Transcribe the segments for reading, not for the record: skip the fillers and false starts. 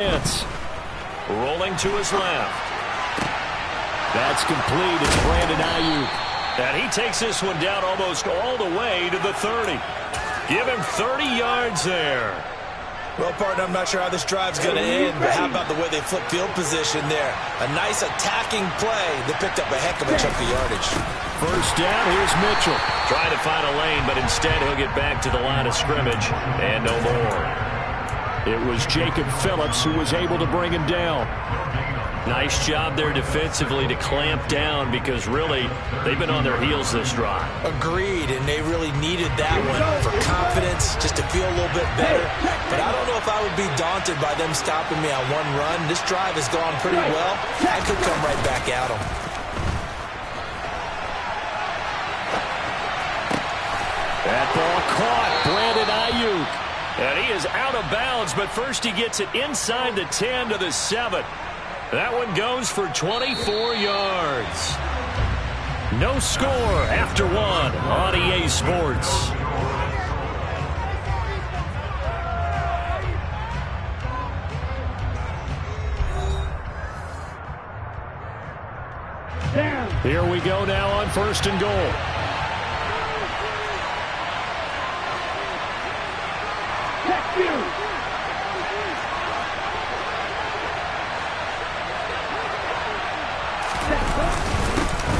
Rolling to his left. That's complete. It's Brandon Ayuk. And he takes this one down almost all the way to the 30. Give him 30 yards there. Well, partner, I'm not sure how this drive's going to end, but how about the way they flip field position there? A nice attacking play. They picked up a heck of a chunk of yardage. First down, here's Mitchell. Trying to find a lane, but instead he'll get back to the line of scrimmage and no more. It was Jacob Phillips who was able to bring him down. Nice job there defensively to clamp down because really they've been on their heels this drive. Agreed, and they really needed that one for confidence, just to feel a little bit better. But I don't know if I would be daunted by them stopping me on one run. This drive has gone pretty well. I could come right back at them. That ball caught. Brandon Ayuk. And he is out of bounds, but first he gets it inside the 10 to the 7. That one goes for 24 yards. No score after one on EA Sports. Here we go now on 1st and goal.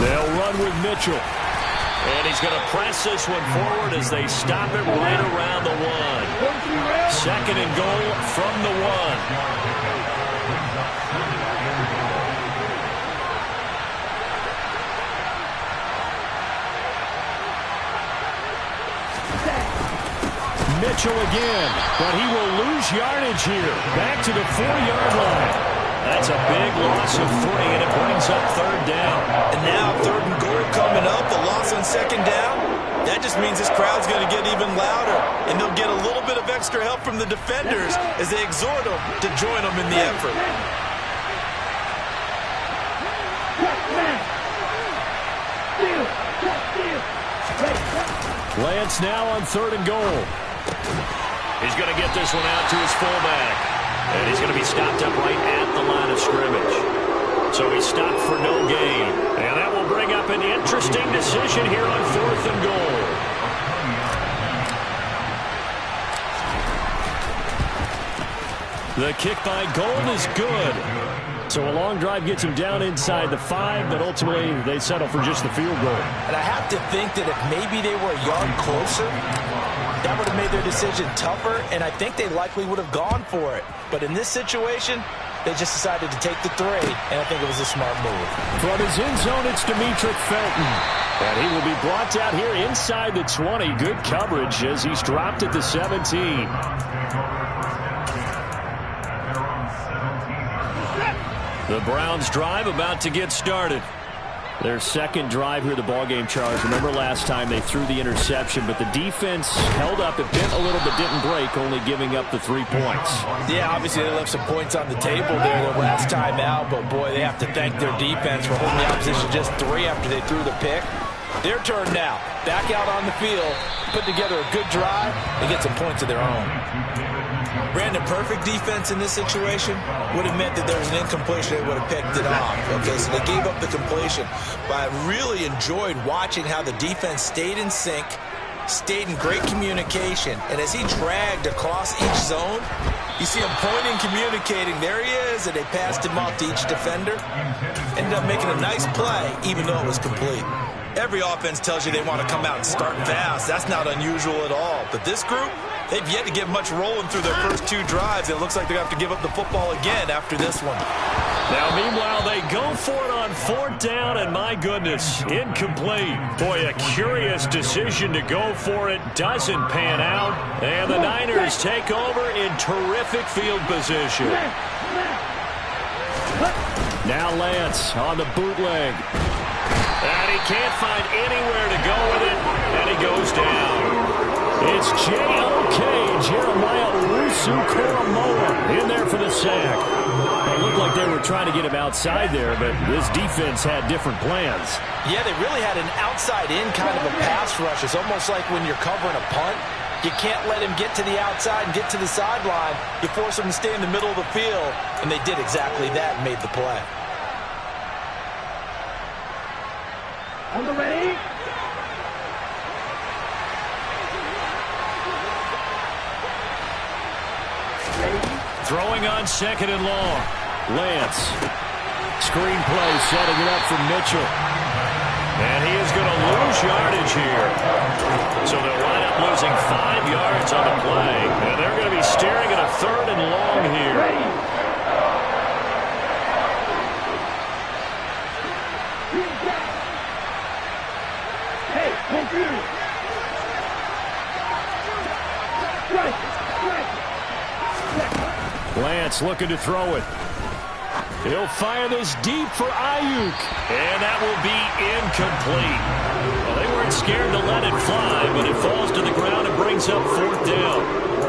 They'll run with Mitchell. And he's going to press this one forward as they stop it right around the 1. 2nd and goal from the 1. Mitchell again, but he will lose yardage here. Back to the 4-yard line. That's a big loss of 3, and it brings up 3rd down. And now 3rd and goal coming up, the loss on 2nd down. That just means this crowd's going to get even louder, and they'll get a little bit of extra help from the defenders as they exhort them to join them in the effort. Lance now on 3rd and goal. He's going to get this one out to his fullback. And he's going to be stopped up right at the line of scrimmage. So he's stopped for no gain. And that will bring up an interesting decision here on 4th and goal. The kick by Gold is good. So a long drive gets him down inside the 5, but ultimately they settle for just the field goal. And I have to think that if maybe they were a yard closer, that would have made their decision tougher, and I think they likely would have gone for it. But in this situation, they just decided to take the 3, and I think it was a smart move. From his end zone, it's Demetric Felton. And he will be brought down here inside the 20. Good coverage as he's dropped at the 17. The Browns drive about to get started. Their 2nd drive here, the ballgame, Charles. Remember last time they threw the interception, but the defense held up. It bent a little but didn't break, only giving up the 3 points. Yeah, obviously they left some points on the table there the last time out, but boy, they have to thank their defense for holding the opposition just 3 after they threw the pick. Their turn now. Back out on the field, put together a good drive, and get some points of their own. Brandon, perfect defense in this situation would have meant that there was an incompletion. They would have picked it off. Okay, so they gave up the completion. But I really enjoyed watching how the defense stayed in sync, stayed in great communication. And as he dragged across each zone, you see him pointing, communicating. There he is, and they passed him off to each defender. Ended up making a nice play, even though it was complete. Every offense tells you they want to come out and start fast. That's not unusual at all. But this group, they've yet to get much rolling through their first 2 drives. It looks like they're going to have to give up the football again after this one. Now, meanwhile, they go for it on 4th down, and my goodness, incomplete. Boy, a curious decision to go for it. Doesn't pan out, and the Niners take over in terrific field position. Now Lance on the bootleg. And he can't find anywhere to go with it, and he goes down. It's J.O.K. Jeremiah Owusu-Koramoah in there for the sack. It looked like they were trying to get him outside there, but this defense had different plans. Yeah, they really had an outside-in kind of a pass rush. It's almost like when you're covering a punt, You can't let him get to the outside and get to the sideline. You force him to stay in the middle of the field, and they did exactly that and made the play. On the ready. Throwing on 2nd and long. Lance. Screen play setting it up for Mitchell. And he is going to lose yardage here. So they'll wind up losing 5 yards on the play. And they're going to be staring at a 3rd and long here. Hey, confused. Lance looking to throw it. He'll fire this deep for Ayuk. And that will be incomplete. Well, they weren't scared to let it fly, but it falls to the ground and brings up 4th down.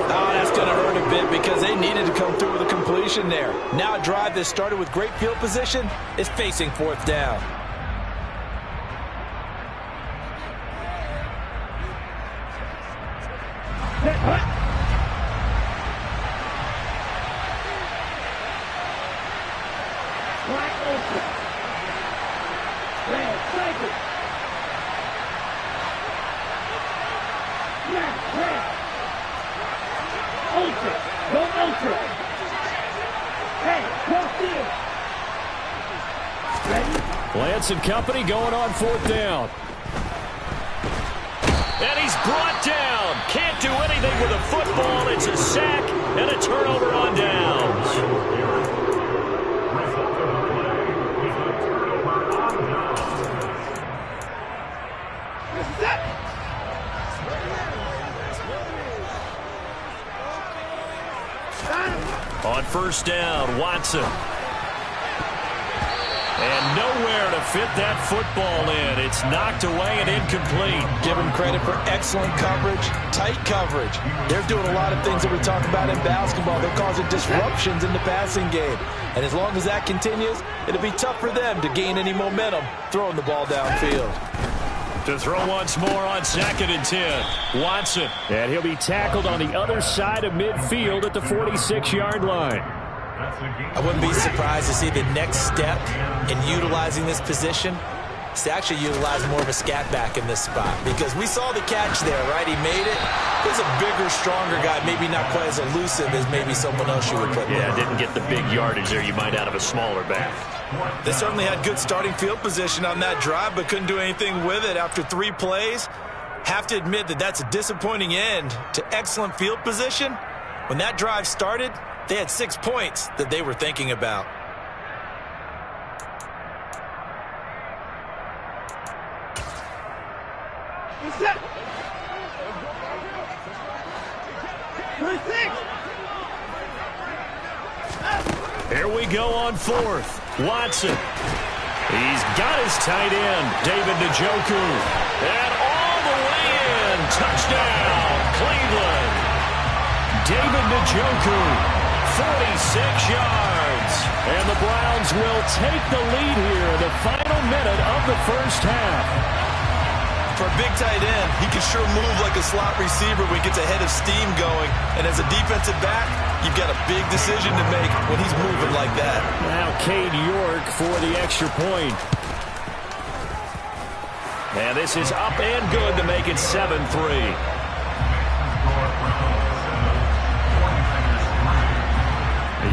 Oh, that's going to hurt a bit because they needed to come through with a completion there. Now a drive that started with great field position is facing 4th down. Lance and company going on 4th down. And he's brought down. Can't do anything with a football. It's a sack and a turnover on downs. On 1st down, Watson. And nowhere to fit that football in. It's knocked away and incomplete. Give them credit for excellent coverage, tight coverage. They're doing a lot of things that we talk about in basketball. They're causing disruptions in the passing game. And as long as that continues, it'll be tough for them to gain any momentum throwing the ball downfield. To throw once more on 2nd and 10. Watson. And he'll be tackled on the other side of midfield at the 46-yard line. I wouldn't be surprised to see the next step in utilizing this position is to actually utilize more of a scat back in this spot, because we saw the catch there, right? He made it. He's a bigger, stronger guy, maybe not quite as elusive as maybe someone else you would put there. Yeah, didn't get the big yardage there you might out of a smaller back. They certainly had good starting field position on that drive, but couldn't do anything with it after 3 plays. Have to admit that that's a disappointing end to excellent field position. When that drive started, they had 6 points that they were thinking about. Here we go on 4th. Watson. He's got his tight end, David Njoku. And all the way in. Touchdown, Cleveland. David Njoku, 46 yards. And the Browns will take the lead here in the final minute of the 1st half. For a big tight end, he can sure move like a slot receiver when he gets a head of steam going. And as a defensive back, you've got a big decision to make when he's moving like that. Now Cade York for the extra point. And this is up and good to make it 7-3.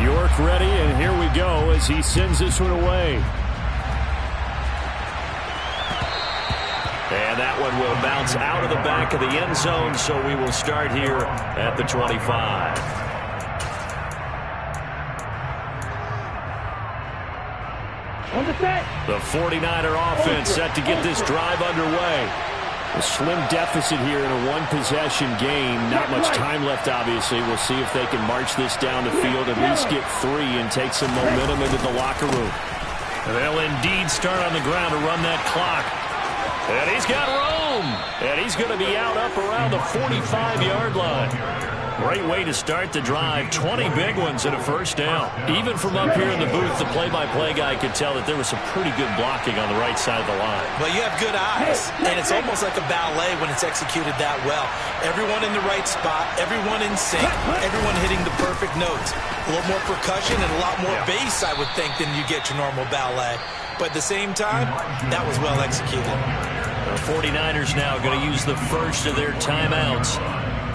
York ready, and here we go as he sends this one away. And that one will bounce out of the back of the end zone, so we will start here at the 25. The 49er offense set to get this drive underway. A slim deficit here in a one-possession game. Not much time left, obviously. We'll see if they can march this down the field, at least get 3 and take some momentum into the locker room. They'll indeed start on the ground to run that clock. And he's got room. And he's going to be out up around the 45-yard line. Great way to start the drive. 20 big ones and a first down. Even from up here in the booth, the play-by-play guy could tell that there was some pretty good blocking on the right side of the line. Well, you have good eyes, and it's almost like a ballet when it's executed that well. Everyone in the right spot, everyone in sync, everyone hitting the perfect notes. A little more percussion and a lot more bass, I would think, than you get your normal ballet. But at the same time, that was well executed. The 49ers now going to use the first of their timeouts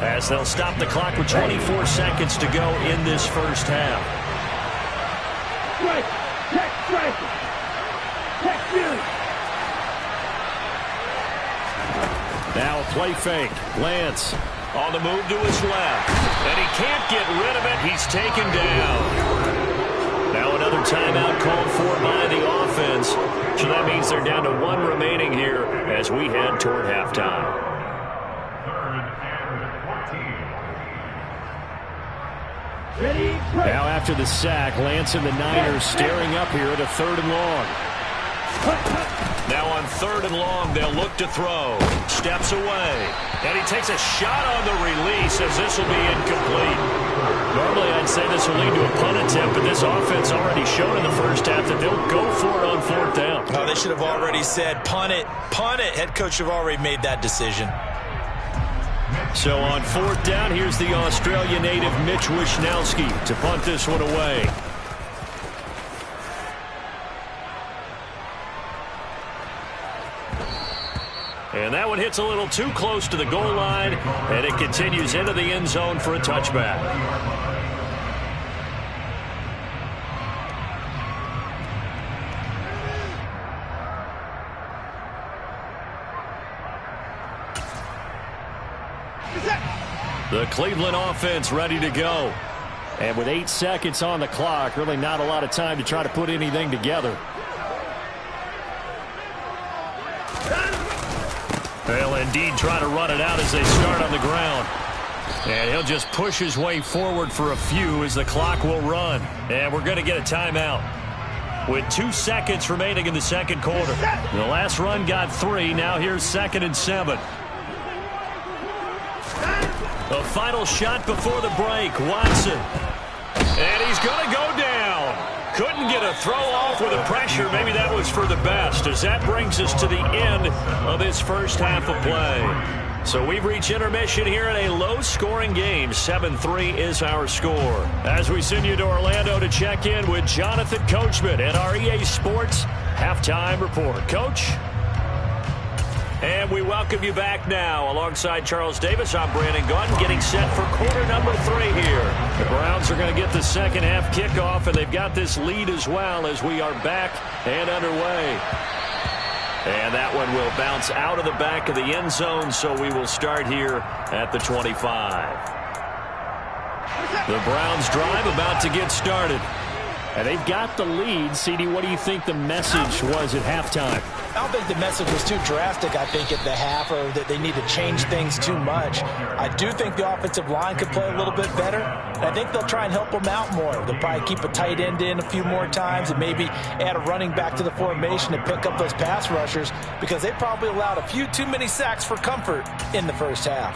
as they'll stop the clock with 24 seconds to go in this first half. Strike. Check strike. Check you. Now a play fake. Lance on the move to his left. And he can't get rid of it. He's taken down. Now another timeout called for by the offense. So that means they're down to 1 remaining here as we head toward halftime. Ready, now after the sack, Lance and the Niners staring up here at a 3rd and long. Now on 3rd and long, they'll look to throw. Steps away. And he takes a shot on the release as this will be incomplete. Normally I'd say this will lead to a punt attempt, but this offense already showed in the first half that they'll go for it on 4th down. Oh, they should have already said punt it, punt it. Head coach should have already made that decision. So on 4th down, here's the Australia native Mitch Wishnowsky to punt this one away. And that one hits a little too close to the goal line, and it continues into the end zone for a touchback. The Cleveland offense ready to go. And with 8 seconds on the clock, really not a lot of time to try to put anything together. They'll indeed try to run it out as they start on the ground. And he'll just push his way forward for a few as the clock will run. And we're going to get a timeout with 2 seconds remaining in the second quarter. The last run got 3. Now here's 2nd and 7. The final shot before the break, Watson. And he's going to go down. Couldn't get a throw off with the pressure. Maybe that was for the best, as that brings us to the end of this first half of play. So we've reached intermission here in a low-scoring game. 7-3 is our score. As we send you to Orlando to check in with Jonathan Coachman at our EA Sports Halftime Report. Coach? And we welcome you back now. Alongside Charles Davis, I'm Brandon Gaudin, getting set for quarter number 3 here. The Browns are going to get the second half kickoff, and they've got this lead as well as we are back and underway. And that one will bounce out of the back of the end zone, so we will start here at the 25. The Browns drive about to get started. And they've got the lead. CD, what do you think the message was at halftime? I don't think the message was too drastic, I think, at the half, or that they need to change things too much. I do think the offensive line could play a little bit better. And I think they'll try and help them out more. They'll probably keep a tight end in a few more times and maybe add a running back to the formation to pick up those pass rushers, because they probably allowed a few too many sacks for comfort in the first half.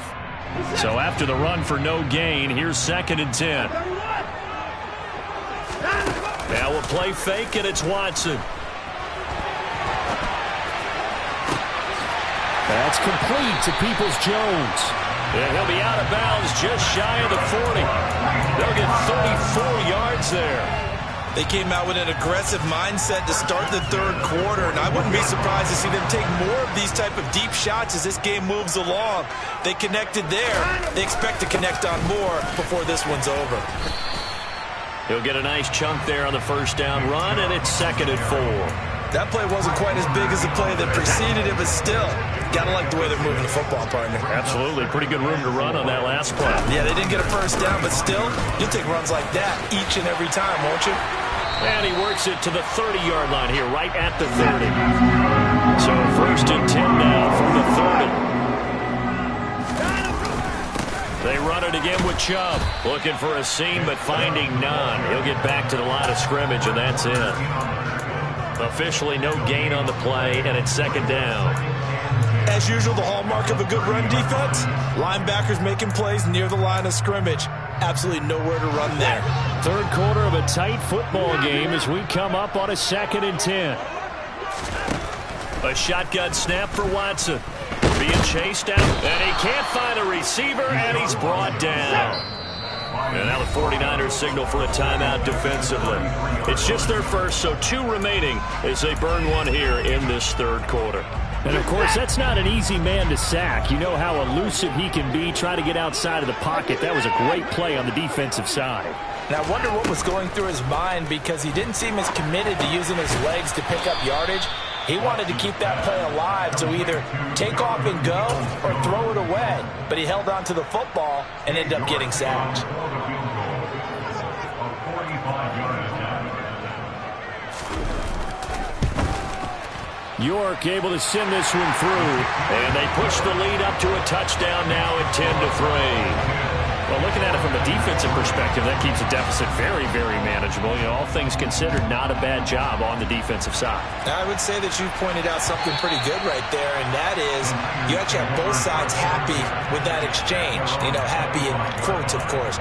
So after the run for no gain, here's 2nd and 10. Now we'll play fake, and it's Watson. That's complete to Peoples-Jones. And he'll be out of bounds just shy of the 40. They'll get 34 yards there. They came out with an aggressive mindset to start the third quarter, and I wouldn't be surprised to see them take more of these type of deep shots as this game moves along. They connected there. They expect to connect on more before this one's over. He'll get a nice chunk there on the first down run, and it's 2nd and 4. That play wasn't quite as big as the play that preceded it, but still, gotta like the way they're moving the football, partner. Absolutely. Pretty good room to run on that last play. Yeah, they didn't get a first down, but still, you'll take runs like that each and every time, won't you? And he works it to the 30-yard line here, right at the 30. So 1st and 10 now from the 30. They run it again with Chubb. Looking for a seam, but finding none. He'll get back to the line of scrimmage, and that's it. Officially no gain on the play, and it's 2nd down. As usual, the hallmark of a good run defense, linebackers making plays near the line of scrimmage. Absolutely nowhere to run there. Third quarter of a tight football game as we come up on a 2nd and 10. A shotgun snap for Watson. Being chased out, and he can't find a receiver, and he's brought down. And now the 49ers signal for a timeout defensively. It's just their first, so 2 remaining as they burn one here in this third quarter. And, of course, that's not an easy man to sack. You know how elusive he can be, try to get outside of the pocket. That was a great play on the defensive side. And I wonder what was going through his mind, because he didn't seem as committed to using his legs to pick up yardage. He wanted to keep that play alive to either take off and go or throw it away. But he held on to the football and ended up getting sacked. York able to send this one through, and they push the lead up to a touchdown now at 10-3. Well, looking at it from a defensive perspective, that keeps the deficit very, very manageable. You know, all things considered, not a bad job on the defensive side. I would say that you pointed out something pretty good right there, and that is you actually have both sides happy with that exchange. You know, happy in quotes, of course.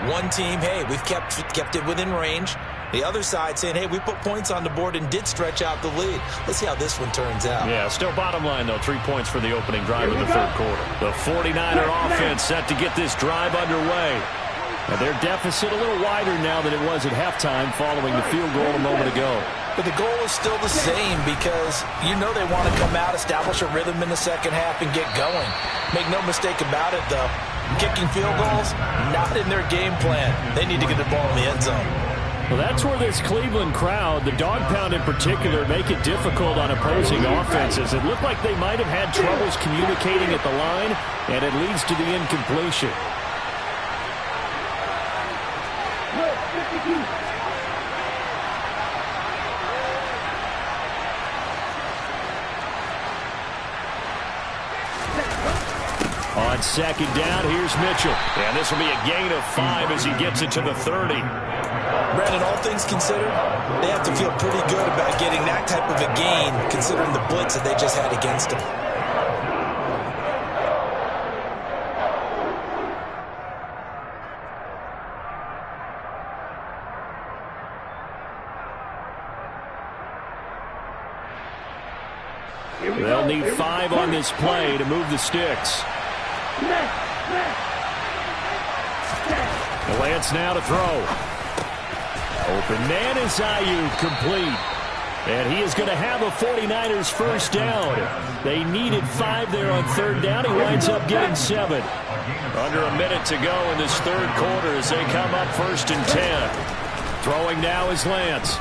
One team, hey, we've kept it within range. The other side saying, hey, we put points on the board and did stretch out the lead. Let's see how this one turns out. Yeah, still bottom line, though, 3 points for the opening drive of the third quarter. The 49er offense set to get this drive underway. And their deficit a little wider now than it was at halftime following the field goal a moment ago. But the goal is still the same, because you know they want to come out, establish a rhythm in the second half, and get going. Make no mistake about it, though. Kicking field goals, not in their game plan. They need to get the ball in the end zone. Well, that's where this Cleveland crowd, the dog pound in particular, make it difficult on opposing offenses. It looked like they might have had troubles communicating at the line, and it leads to the incompletion. On 2nd down, here's Mitchell. And this will be a gain of 5 as he gets it to the 30. Brandon, all things considered, they have to feel pretty good about getting that type of a gain, considering the blitz that they just had against them. They'll need 5 on this play to move the sticks. Lance now to throw. Open man is Ayuk, complete. And he is going to have a 49ers first down. They needed 5 there on 3rd down. He winds up getting 7. Under a minute to go in this third quarter as they come up 1st and 10. Throwing now is Lance.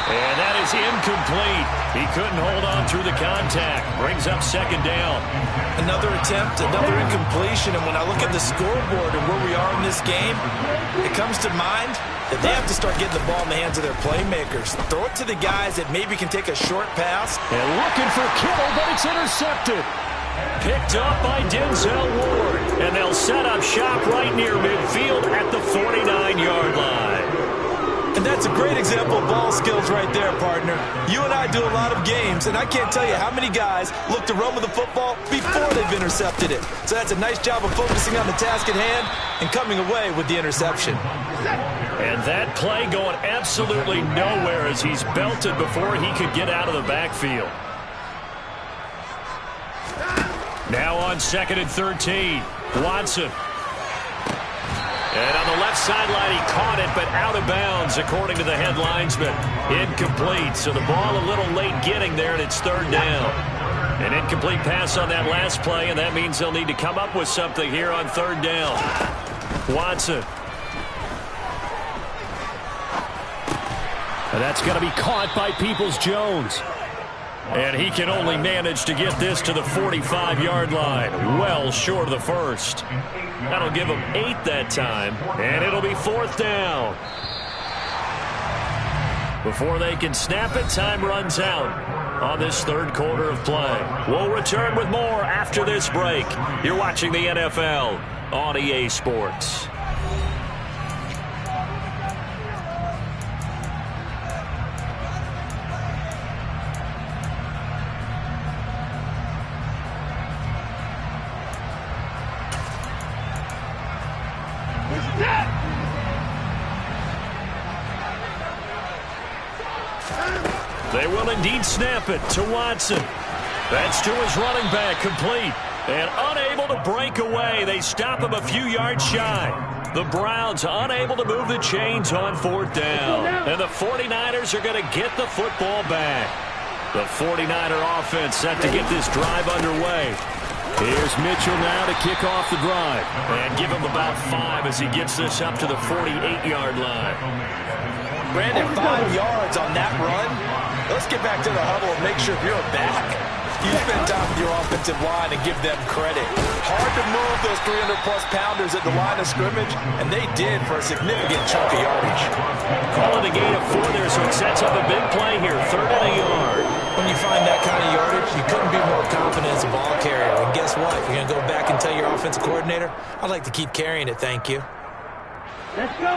And that is incomplete. He couldn't hold on through the contact. Brings up 2nd down. Another attempt, another incompletion. And when I look at the scoreboard and where we are in this game, it comes to mind that they have to start getting the ball in the hands of their playmakers. Throw it to the guys that maybe can take a short pass. And looking for Kittle, but it's intercepted. Picked up by Denzel Ward. And they'll set up shop right near midfield at the 49-yard line. And that's a great example of ball skills right there, partner. You and I do a lot of games, and I can't tell you how many guys look to run with the football before they've intercepted it. So that's a nice job of focusing on the task at hand and coming away with the interception. And that play going absolutely nowhere as he's belted before he could get out of the backfield. Now on 2nd and 13, Watson. And on the left sideline, he caught it, but out of bounds, according to the head linesman. Incomplete, so the ball a little late getting there, and it's 3rd down. An incomplete pass on that last play, and that means they'll need to come up with something here on 3rd down. Watson. And that's going to be caught by Peoples-Jones. And he can only manage to get this to the 45-yard line, well short of the first. That'll give him 8 that time, and it'll be 4th down. Before they can snap it, time runs out on this third quarter of play. We'll return with more after this break. You're watching the NFL on EA Sports. They will indeed snap it to Watson. That's to his running back, complete. And unable to break away. They stop him a few yards shy. The Browns unable to move the chains on fourth down. And the 49ers are going to get the football back. The 49er offense set to get this drive underway. Here's Mitchell now to kick off the drive. And give him about 5 as he gets this up to the 48-yard line. Brandon, 5 yards on that run. Let's get back to the huddle and make sure you're back. You spend time with your offensive line and give them credit. Hard to move those 300-plus pounders at the line of scrimmage, and they did for a significant chunk of yardage. Call it a gain of 4 there, so it sets up a big play here, 3rd and a yard. When you find that kind of yardage, you couldn't be more confident as a ball carrier. And guess what? You're going to go back and tell your offensive coordinator, I'd like to keep carrying it, thank you.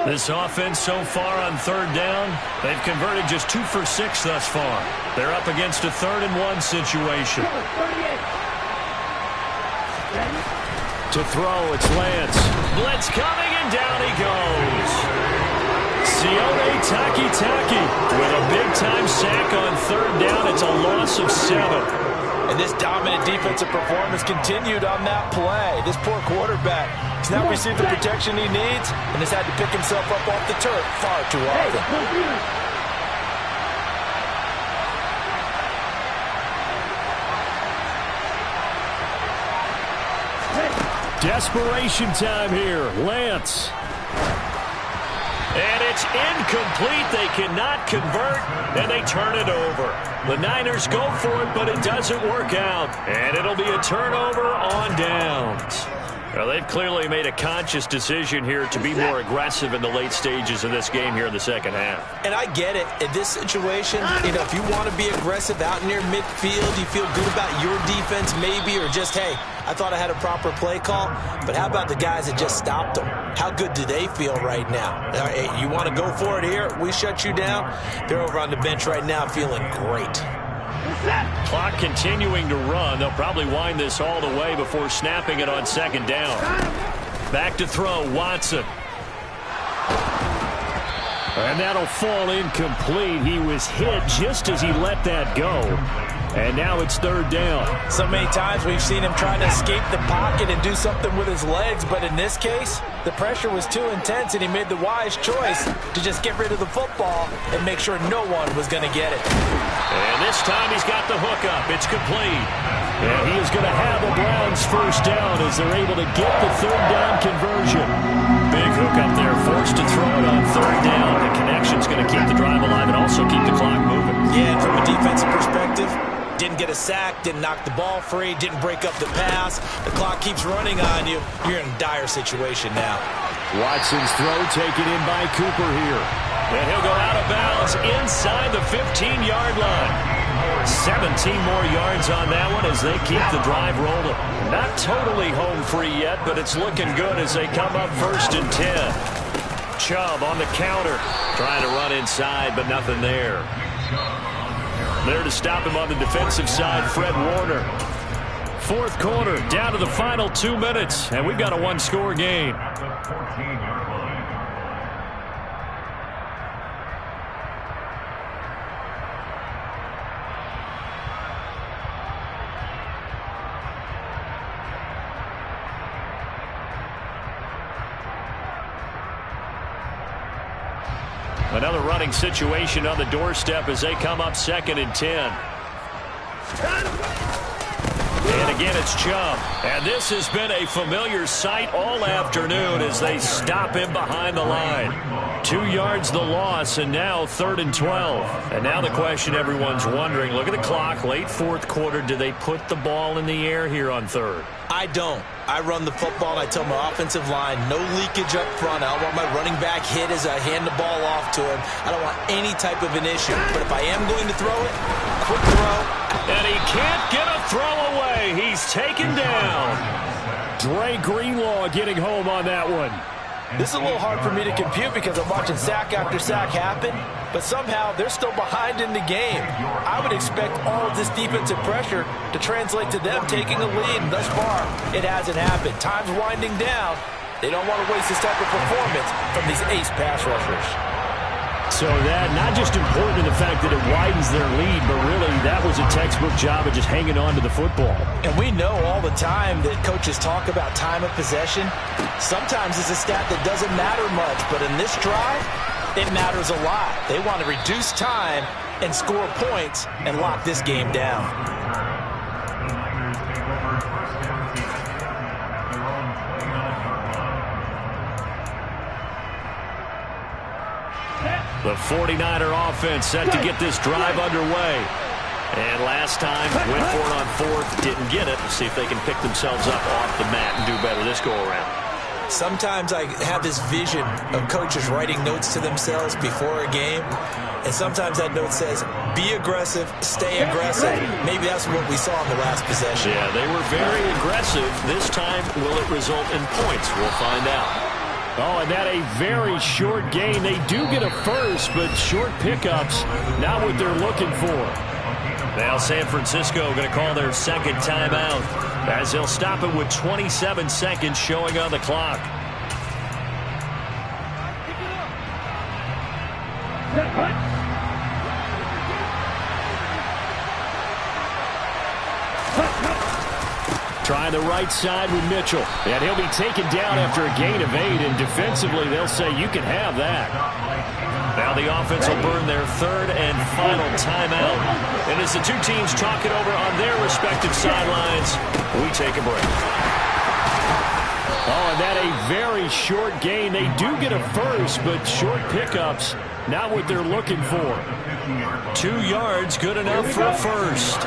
This offense so far on 3rd down, they've converted just 2 for 6 thus far. They're up against a 3rd and 1 situation. To throw, it's Lance. Blitz coming, and down he goes. Sione Takitaki with a big-time sack on 3rd down. It's a loss of 7. And this dominant defensive performance continued on that play. This poor quarterback has now received the protection he needs and has had to pick himself up off the turf far too often. Desperation time here. Lance. And it's incomplete. They cannot convert, and they turn it over. The Niners go for it, but it doesn't work out. And it'll be a turnover on downs. Well, they've clearly made a conscious decision here to be more aggressive in the late stages of this game here in the second half. And I get it. In this situation, if you want to be aggressive out near midfield, you feel good about your defense maybe, or just, hey, I thought I had a proper play call. But how about the guys that just stopped them? How good do they feel right now? Hey, you want to go for it here? We shut you down? They're over on the bench right now feeling great. Clock continuing to run. They'll probably wind this all the way before snapping it on 2nd down. Back to throw, Watson. And that'll fall incomplete. He was hit just as he let that go. And now it's 3rd down. So many times we've seen him trying to escape the pocket and do something with his legs, but in this case, the pressure was too intense and he made the wise choice to just get rid of the football and make sure no one was going to get it. And this time he's got the hook up. It's complete. And he is going to have the Browns 1st down as they're able to get the 3rd down conversion. Big hook up there, forced to throw it on 3rd down. The connection's going to keep the drive alive and also keep the clock moving. Yeah, and from a defensive perspective, didn't get a sack, didn't knock the ball free, didn't break up the pass. The clock keeps running on you. You're in a dire situation now. Watson's throw taken in by Cooper here. And he'll go out of bounds inside the 15-yard line. 17 more yards on that one as they keep the drive rolling. Not totally home free yet, but it's looking good as they come up 1st and 10. Chubb on the counter, trying to run inside, but nothing there. There to stop him on the defensive side, Fred Warner. 4th quarter, down to the final 2 minutes, and we've got a 1-score game. Another running situation on the doorstep as they come up 2nd and 10. And again, it's Chubb. And this has been a familiar sight all afternoon as they stop him behind the line. 2 yards the loss, and now 3rd and 12. And now the question everyone's wondering, look at the clock, late 4th quarter, do they put the ball in the air here on 3rd? I don't. I run the football, and I tell my offensive line, no leakage up front. I don't want my running back hit as I hand the ball off to him. I don't want any type of an issue. But if I am going to throw it, quick throw. And he can't get a throw away. He's taken down. Dre Greenlaw getting home on that one. This is a little hard for me to compute because I'm watching sack after sack happen, but somehow they're still behind in the game. I would expect all of this defensive pressure to translate to them taking a lead, and thus far, it hasn't happened. Time's winding down. They don't want to waste this type of performance from these ace pass rushers. So that not just important in the fact that it widens their lead, but really that was a textbook job of just hanging on to the football. And we know all the time that coaches talk about time of possession. Sometimes it's a stat that doesn't matter much, but in this drive, it matters a lot. They want to reduce time and score points and lock this game down. The 49er offense set to get this drive underway. And last time, went for it on fourth, didn't get it. We'll see if they can pick themselves up off the mat and do better this go-around. Sometimes I have this vision of coaches writing notes to themselves before a game, and sometimes that note says, be aggressive, stay aggressive. Maybe that's what we saw in the last possession. Yeah, they were very aggressive. This time, will it result in points? We'll find out. Oh, and that a very short gain. They do get a first, but short pickups, not what they're looking for. Now San Francisco going to call their second timeout as they'll stop it with 27 seconds showing on the clock. Trying the right side with Mitchell. And he'll be taken down after a gain of 8. And defensively, they'll say you can have that. Now the offense will burn their third and final timeout. And as the two teams talk it over on their respective sidelines, we take a break. Oh, and that a very short gain. They do get a first, but short pickups, not what they're looking for. 2 yards, good enough for a first.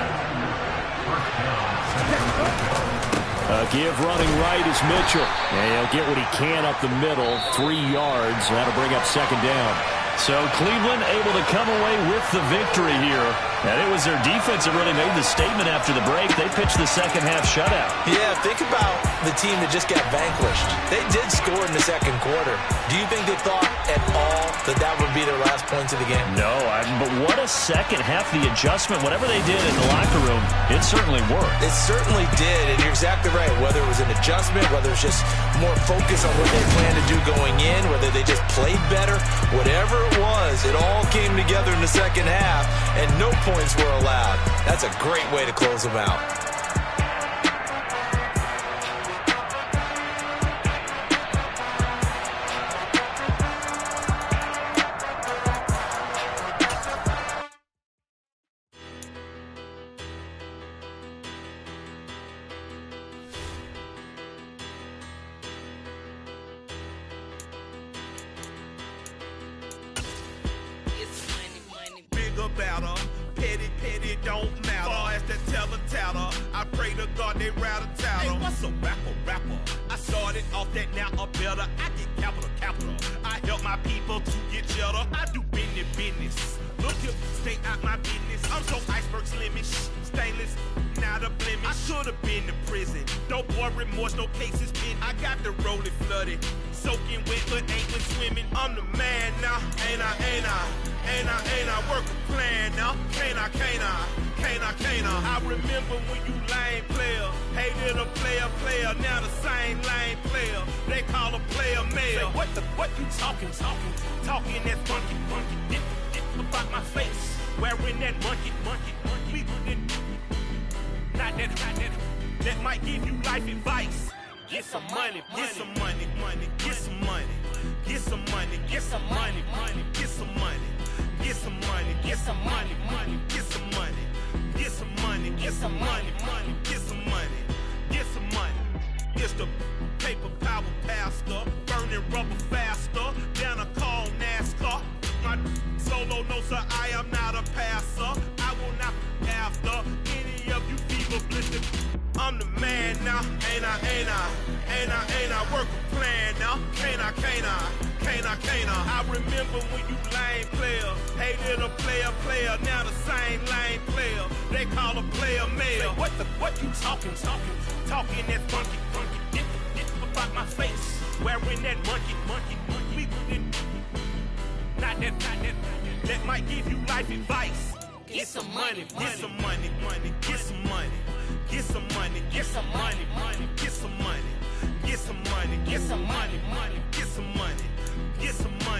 Give running right is Mitchell. And he'll get what he can up the middle. 3 yards. That'll bring up second down. So Cleveland able to come away with the victory here. And it was their defense that really made the statement after the break. They pitched the second half shutout. Yeah, think about the team that just got vanquished. They did score in the second quarter. Do you think they thought at all that that would be their last points of the game? No, but what a second half. The adjustment, whatever they did in the locker room, it certainly worked. It certainly did, and you're exactly right. Whether it was an adjustment, whether it was just more focus on what they planned to do going in, whether they just played better, whatever it was, it all came together in the second half, and no points were allowed. That's a great way to close them out.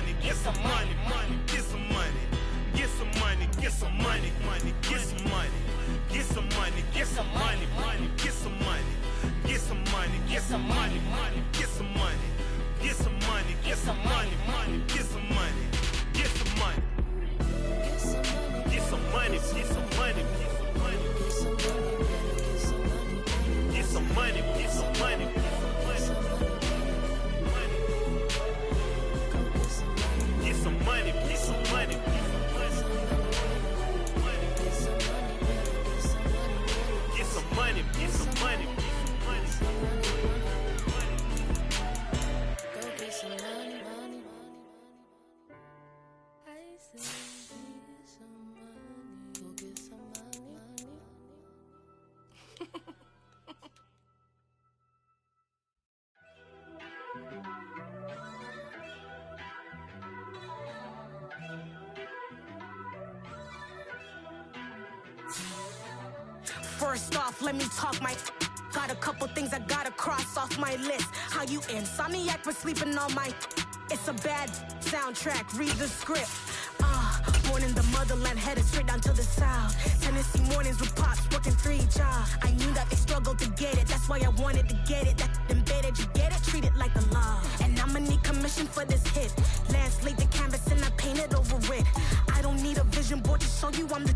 Get some money. First off, let me talk my. Got a couple things I gotta cross off my list. How you insomniac for sleeping on my. It's a bad soundtrack, read the script. Born in the motherland, headed straight down to the south. Tennessee mornings with pops, working 3 jobs. I knew that they struggled to get it, that's why I wanted to get it. That embedded, you get it, treat it like the law. And I'ma need commission for this hit. Lance laid the canvas and I painted over it. I don't need a vision board to show you I'm the.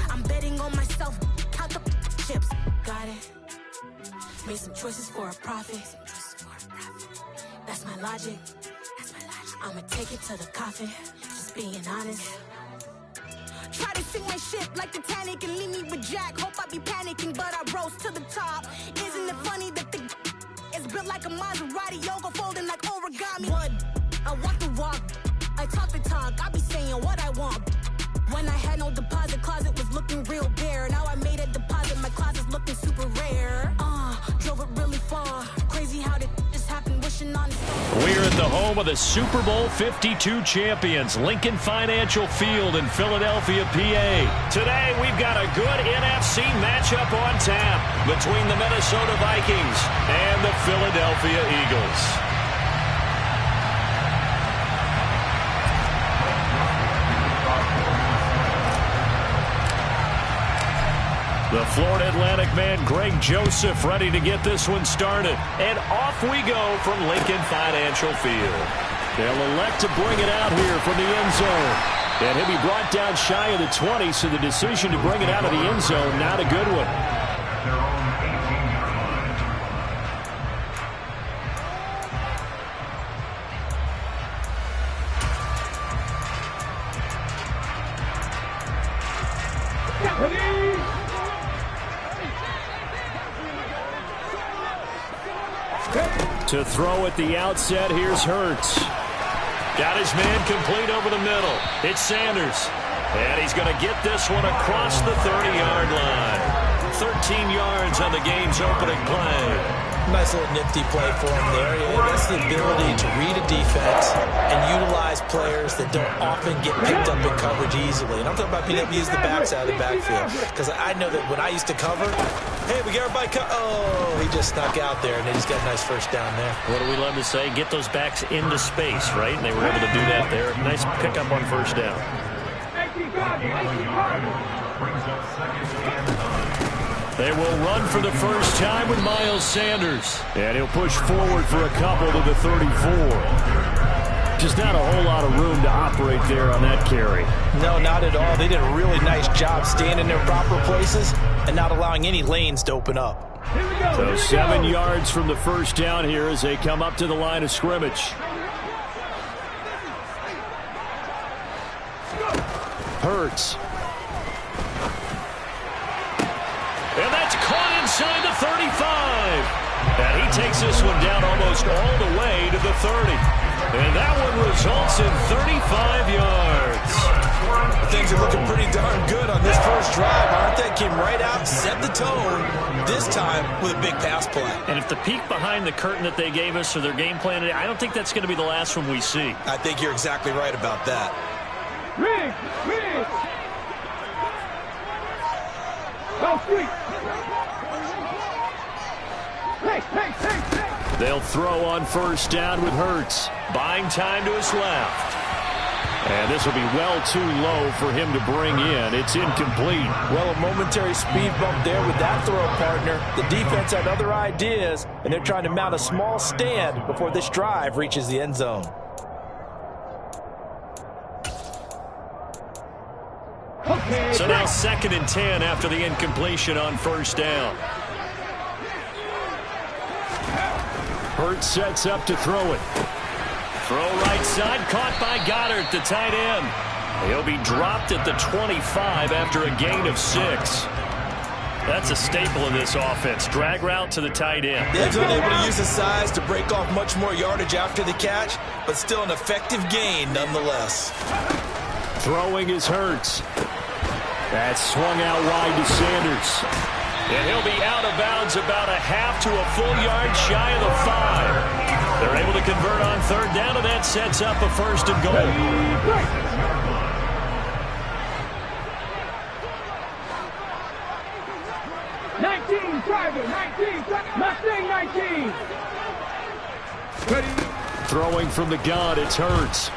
I'm betting on myself, count the chips. Got it. Made some choices for a profit. That's my logic. I'ma take it to the coffin, just being honest. Try to sink my ship like Titanic and leave me with Jack. Hope I be panicking, but I rose to the top. Isn't it funny that the is built like a Maserati, yoga folding like origami? What? I walk the walk, I talk the talk, I be saying what I want. When I had no deposit, closet was looking real bare. Now I made a deposit, my closet's looking super rare. Drove it really far, crazy how did this happen, wishing on. We're at the home of the Super Bowl 52 champions, Lincoln Financial Field in Philadelphia, PA. Today, we've got a good NFC matchup on tap between the Minnesota Vikings and the Philadelphia Eagles. The Florida Atlantic man, Greg Joseph, ready to get this one started. And off we go from Lincoln Financial Field. They'll elect to bring it out here from the end zone. And he'll be brought down shy of the 20, so the decision to bring it out of the end zone, not a good one. To throw at the outset, here's Hurts. Got his man complete over the middle. It's Sanders. And he's going to get this one across the 30-yard line. 13 yards on the game's opening play. Nice little nifty play for him there. Yeah, that's the ability to read a defense and utilize players that don't often get picked up in coverage easily. And I'm talking about being able to use the backside of the backfield. Because I know that when I used to cover, hey, we got everybody oh, he just snuck out there, and they just got a nice first down there. What do we love to say? Get those backs into space, right? And they were able to do that there. Nice pickup on first down. They will run for the first time with Miles Sanders. And he'll push forward for a couple to the 34. Just not a whole lot of room to operate there on that carry. No, not at all. They did a really nice job staying in their proper places and not allowing any lanes to open up. So 7 yards from the first down here as they come up to the line of scrimmage. Hurts. And that's caught inside the 35. And he takes this one down almost all the way to the 30. And that one results in 35 yards. Things are looking pretty darn good on this first drive, aren't they? Came right out, set the tone, this time with a big pass play. And if the peek behind the curtain that they gave us or their game plan today, I don't think that's going to be the last one we see. I think you're exactly right about that. Rig! Go free! Hey! They'll throw on first down with Hurts. Buying time to his left. And this will be well too low for him to bring in. It's incomplete. Well, a momentary speed bump there with that throw, partner. The defense had other ideas, and they're trying to mount a small stand before this drive reaches the end zone. So now 2nd and 10 after the incompletion on first down. Hurts sets up to throw it. Throw right side, caught by Goddard, the tight end. He'll be dropped at the 25 after a gain of 6. That's a staple of this offense. Drag route to the tight end. They've been able to use his size to break off much more yardage after the catch, but still an effective gain nonetheless. Throwing is Hurts. That's swung out wide to Sanders. And he'll be out of bounds about a half to a full yard shy of the 5. They're able to convert on third down, and that sets up a first and goal. 19, driver, 19, Mustang 19. Ready. Throwing from the gun, it's Hurts.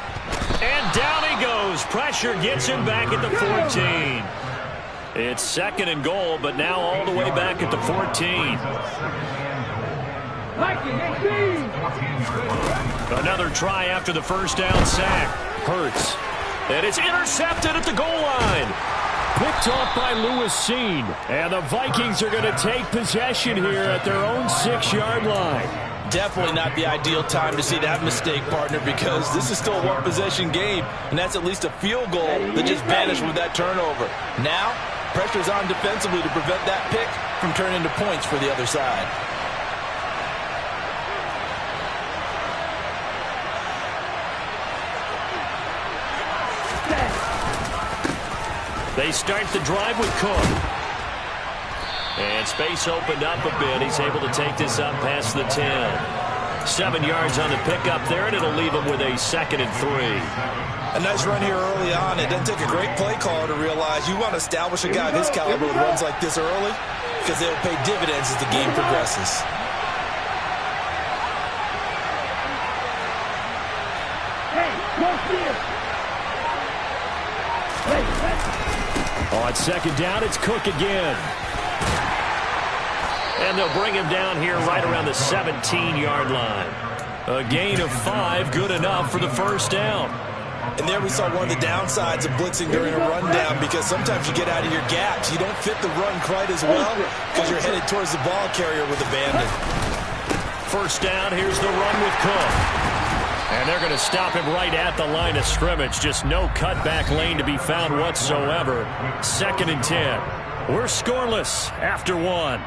And down he goes. Pressure gets him back at the 14. It's second and goal, but now all the way back at the 14. Another try after the first down sack. Hurts. And it's intercepted at the goal line. Picked off by Lewis Cine. And the Vikings are going to take possession here at their own 6-yard line. Definitely not the ideal time to see that mistake, partner, because this is still a one-possession game, and that's at least a field goal that just vanished with that turnover. Now, pressure's on defensively to prevent that pick from turning into points for the other side. They start the drive with Cook. And space opened up a bit. He's able to take this up past the 10. 7 yards on the pickup there, and it'll leave him with a 2nd and 3. A nice run here early on. It doesn't take a great play caller to realize you want to establish a guy of his caliber with runs like this early, because they'll pay dividends as the game progresses. On second down, it's Cook again. And they'll bring him down here right around the 17-yard line. A gain of 5, good enough for the first down. And there we saw one of the downsides of blitzing during a rundown, because sometimes you get out of your gaps. You don't fit the run quite as well because you're headed towards the ball carrier with abandon. First down, here's the run with Cook. And they're going to stop him right at the line of scrimmage. Just no cutback lane to be found whatsoever. 2nd and 10. We're scoreless after 1.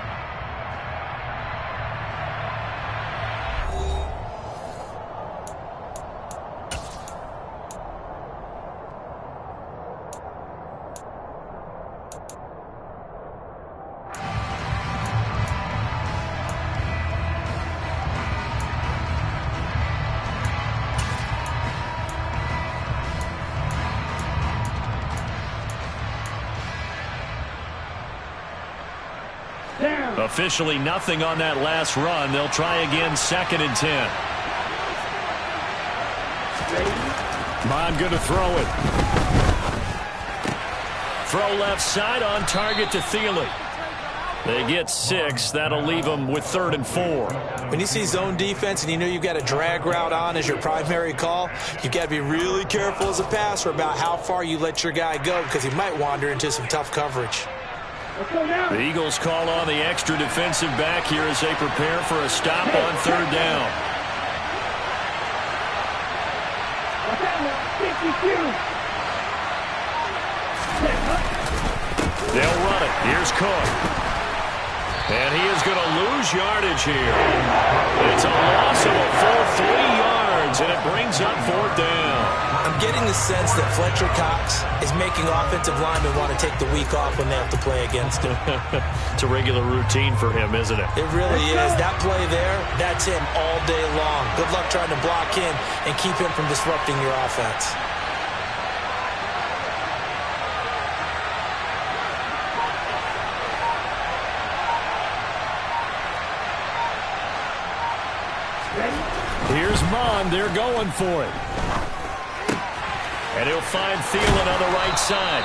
Officially nothing on that last run. They'll try again, 2nd and 10. Mon going to throw it. Throw left side on target to Thielen. They get 6. That'll leave them with 3rd and 4. When you see zone defense and you know you've got a drag route on as your primary call, you've got to be really careful as a passer about how far you let your guy go, because he might wander into some tough coverage. The Eagles call on the extra defensive back here as they prepare for a stop on 3rd down. They'll run it. Here's Cook. And he is going to lose yardage here. It's a loss of a full 3 yards, and it brings up 4th down. I'm getting the sense that Fletcher Cox is making offensive linemen want to take the week off when they have to play against him. It's a regular routine for him, isn't it? It really is. That play there, that's him all day long. Good luck trying to block him and keep him from disrupting your offense. Here's Mon. They're going for it. And he'll find Thielen on the right side.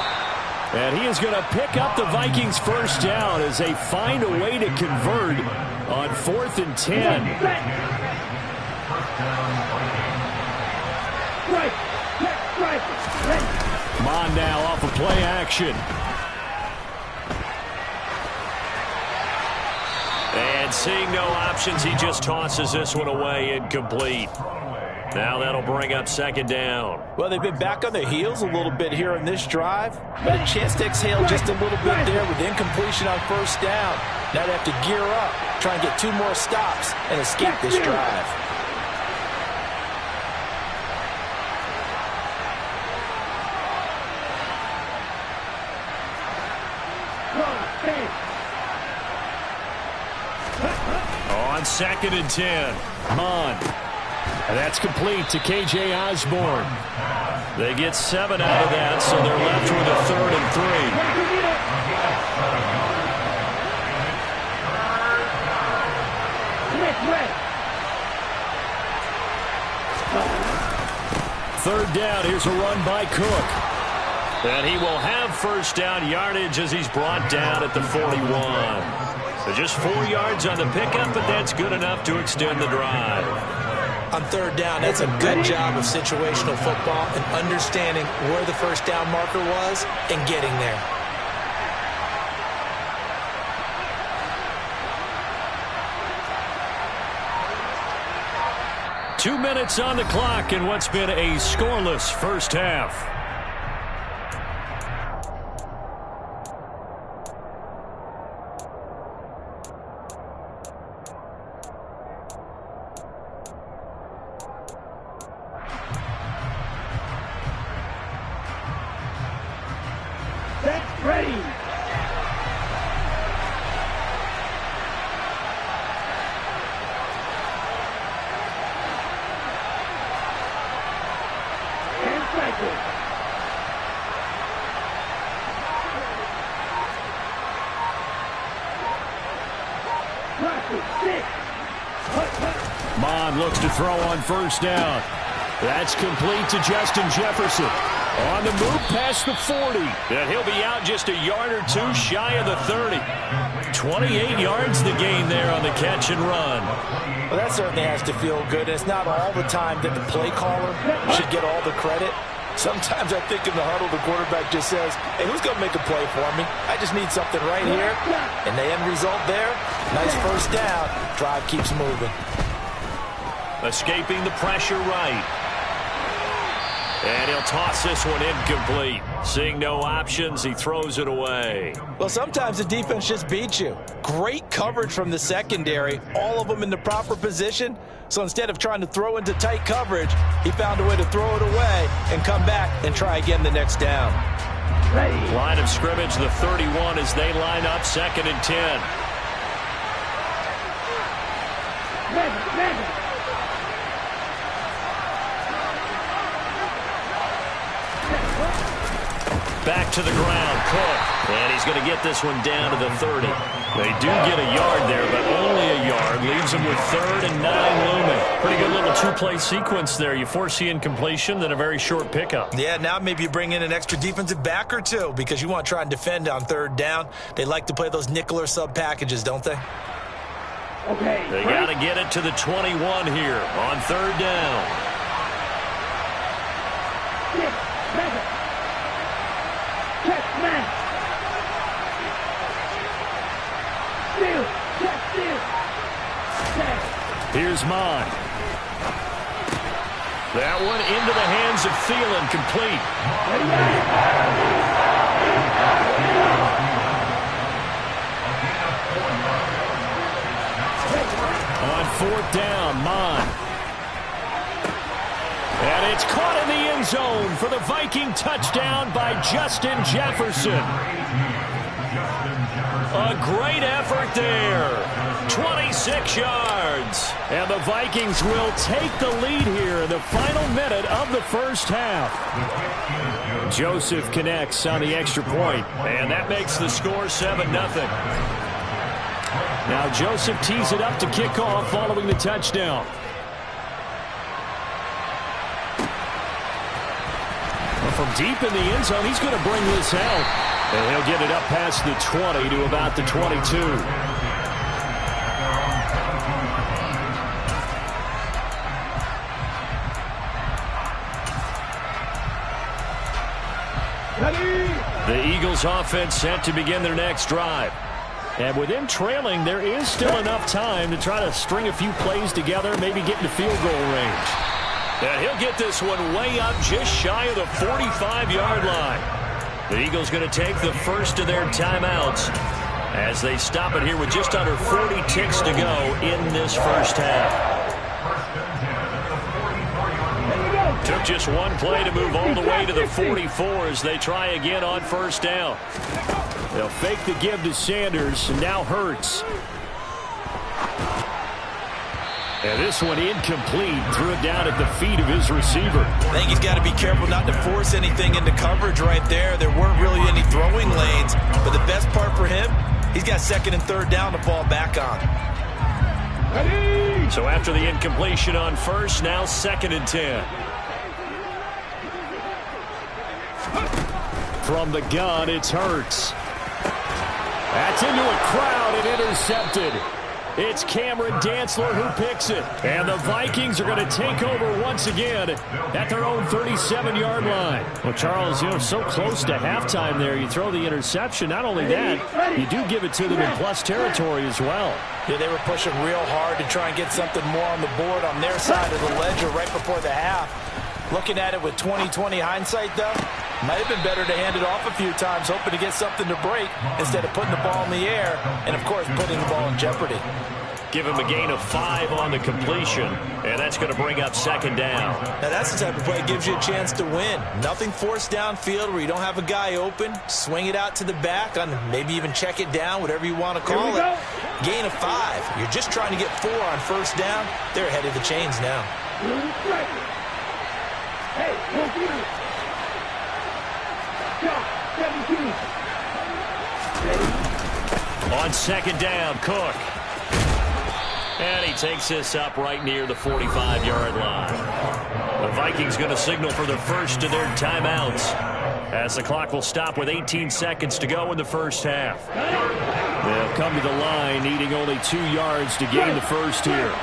And he is going to pick up the Vikings' first down as they find a way to convert on 4th and 10. Mon now off of play action. And seeing no options, he just tosses this one away, incomplete. Now that'll bring up 2nd down. Well, they've been back on their heels a little bit here in this drive, but a chance to exhale just a little bit there with incompletion on 1st down. Now they have to gear up, try and get 2 more stops and escape this drive. on 2nd and 10. Mon. And that's complete to K.J. Osborne. They get 7 out of that, so they're left with a 3rd and 3. 3rd down. Here's a run by Cook. And he will have 1st down yardage as he's brought down at the 41. So just 4 yards on the pickup, but that's good enough to extend the drive. On 3rd down, that's a good job of situational football and understanding where the 1st down marker was and getting there. Two minutes on the clock in what's been a scoreless first half. Mon looks to throw on 1st down. That's complete to Justin Jefferson. On the move past the 40. And he'll be out just a yard or 2 shy of the 30. 28 yards the gain there on the catch and run. Well, that certainly has to feel good. It's not all the time that the play caller should get all the credit. Sometimes I think in the huddle, the quarterback just says, hey, who's going to make a play for me? I just need something right here. And the end result there, nice 1st down. Drive keeps moving. Escaping the pressure right. And he'll toss this one incomplete. Seeing no options, he throws it away. Well, sometimes the defense just beats you. Great coverage from the secondary, all of them in the proper position. So instead of trying to throw into tight coverage, he found a way to throw it away and come back and try again the next down. Line of scrimmage, the 31, as they line up 2nd and 10. Back to the ground, Cook. And he's going to get this one down to the 30. They do get a yard there, but only a yard. Leaves them with 3rd and 9 looming. Pretty good little 2-play sequence there. You force the incompletion, then a very short pickup. Yeah, now maybe you bring in an extra defensive back or 2 because you want to try and defend on 3rd down. They like to play those nickel or sub packages, don't they? Okay. They got to get it to the 21 here on 3rd down. Here's Mon. That one into the hands of Thielen, complete. On 4th down, Mon. And it's caught in the end zone for the Viking touchdown by Justin Jefferson. A great effort there. 26 yards. And the Vikings will take the lead here in the final minute of the first half. Joseph connects on the extra point, and that makes the score 7-0. Now Joseph tees it up to kick off following the touchdown. From deep in the end zone, he's going to bring this out. And he'll get it up past the 20 to about the 22. The Eagles offense set to begin their next drive. And with them trailing, there is still enough time to try to string a few plays together, maybe get into field goal range. And he'll get this one way up just shy of the 45-yard line. The Eagles going to take the first of their timeouts as they stop it here with just under 40 ticks to go in this first half. Took just one play to move all the way to the 44 as they try again on 1st down. They'll fake the give to Sanders, and now Hurts. And this one incomplete. Threw it down at the feet of his receiver. I think he's got to be careful not to force anything into coverage right there. There weren't really any throwing lanes. But the best part for him, he's got second and third down to fall back on. So after the incompletion on first, now 2nd and 10. From the gun, it's Hurts. That's into a crowd and intercepted. It's Cameron Dantzler who picks it. And the Vikings are going to take over once again at their own 37-yard line. Well, Charles, so close to halftime there. You throw the interception. Not only that, you do give it to them in plus territory as well. Yeah, they were pushing real hard to try and get something more on the board on their side of the ledger right before the half. Looking at it with 20/20 hindsight, though, might have been better to hand it off a few times, hoping to get something to break instead of putting the ball in the air and, of course, putting the ball in jeopardy. Give him a gain of 5 on the completion, and that's going to bring up 2nd down. Now, that's the type of play that gives you a chance to win. Nothing forced downfield where you don't have a guy open. Swing it out to the back, on maybe even check it down, whatever you want to call it. Gain of 5. You're just trying to get 4 on first down. They're ahead of the chains now. Hey, don't do it. Shot, 17. On 2nd down, Cook. And he takes this up right near the 45-yard line. The Vikings going to signal for the first of their timeouts as the clock will stop with 18 seconds to go in the first half. They'll come to the line needing only 2 yards to gain the first here.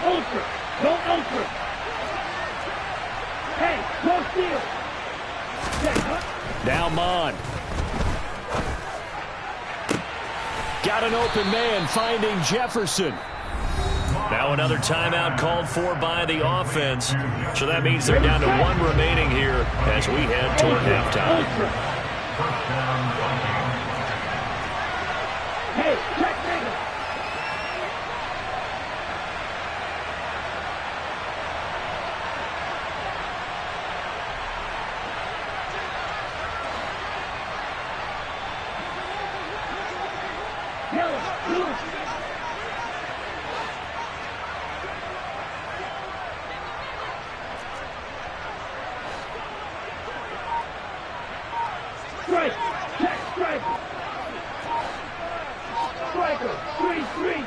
Ultra, don't ultra. Hey, no steal. Now Mon. Got an open man finding Jefferson. Now another timeout called for by the offense. So that means they're down to 1 remaining here as we head toward halftime. Hey, check nigga. Strike! Check strike! Striker! 3-3!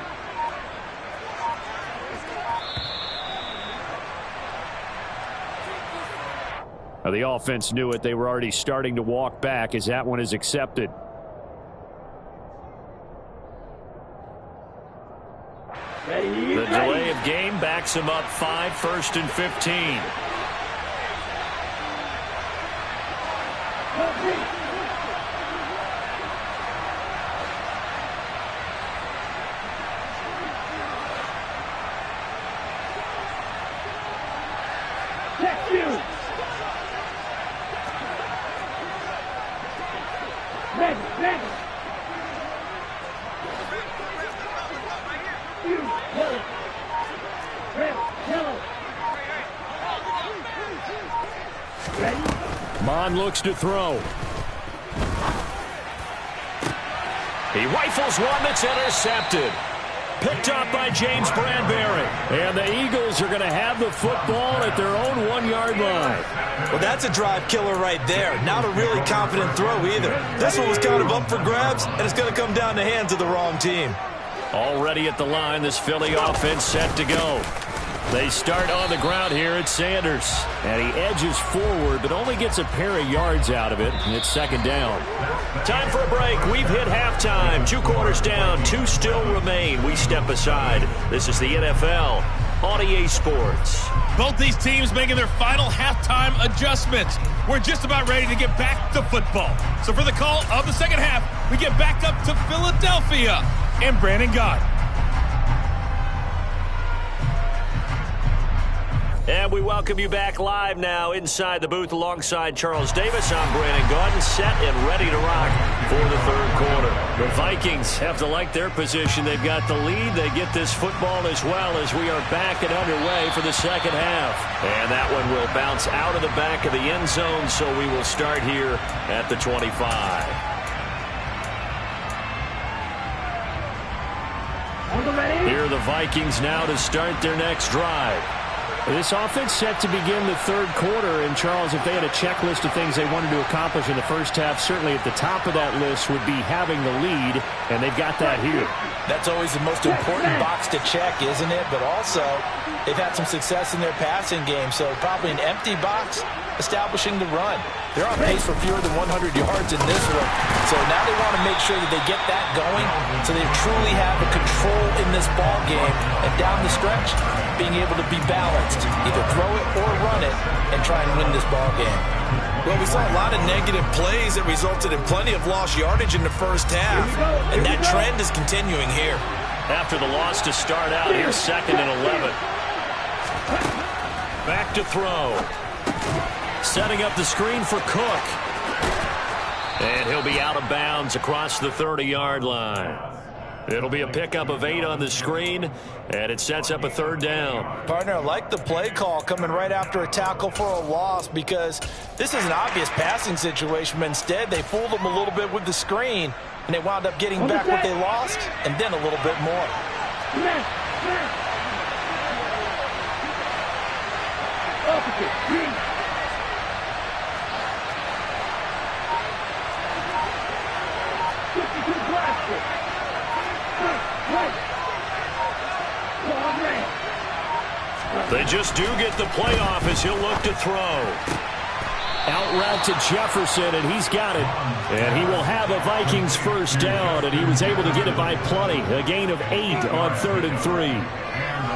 Now the offense knew it. They were already starting to walk back as that one is accepted. The delay of game backs him up 5, 1st and 15. Check you! Ready, ready! You, yellow! Red, yellow! Ready? Mon looks to throw. He rifles one that's intercepted. Picked up by James Bradbury. And the Eagles are going to have the football at their own 1-yard line. Well, that's a drive killer right there. Not a really confident throw either. This one was kind of up for grabs, and it's going to come down the hands of the wrong team. Already at the line, this Philly offense set to go. They start on the ground here at Sanders. And he edges forward, but only gets a pair of yards out of it. And it's 2nd down. Time for a break. We've hit halftime. 2 quarters down. 2 still remain. We step aside. This is the NFL on EA Sports. Both these teams making their final halftime adjustments. We're just about ready to get back to football. So for the call of the second half, we get back up to Philadelphia and Brandon Gott. And we welcome you back live now inside the booth alongside Charles Davis. I'm Brandon Gaudin, set and ready to rock for the third quarter. The Vikings have to like their position. They've got the lead. They get this football as well as we are back and underway for the second half. And that one will bounce out of the back of the end zone, so we will start here at the 25. Here are the Vikings now to start their next drive. This offense set to begin the third quarter. And, Charles, if they had a checklist of things they wanted to accomplish in the first half, certainly at the top of that list would be having the lead, and they've got that here. That's always the most important box to check, isn't it? But also, they've had some success in their passing game, so probably an empty box establishing the run. They're on pace for fewer than 100 yards in this one. So now they want to make sure that they get that going so they truly have a control in this ball game. And down the stretch, being able to be balanced, either throw it or run it, and try and win this ball game. Well, we saw a lot of negative plays that resulted in plenty of lost yardage in the first half. And that trend is continuing here. After the loss to start out, here's 2nd and 11. Back to throw. Setting up the screen for Cook. And he'll be out of bounds across the 30-yard line. It'll be a pickup of 8 on the screen, and it sets up a 3rd down. Partner, I like the play call coming right after a tackle for a loss because this is an obvious passing situation, but instead they fooled them a little bit with the screen, and they wound up getting back what they lost and then a little bit more. They just do get the playoff as he'll look to throw. Out route to Jefferson, and he's got it. And he will have a Vikings first down, and he was able to get it by plenty. A gain of 8 on 3rd and 3.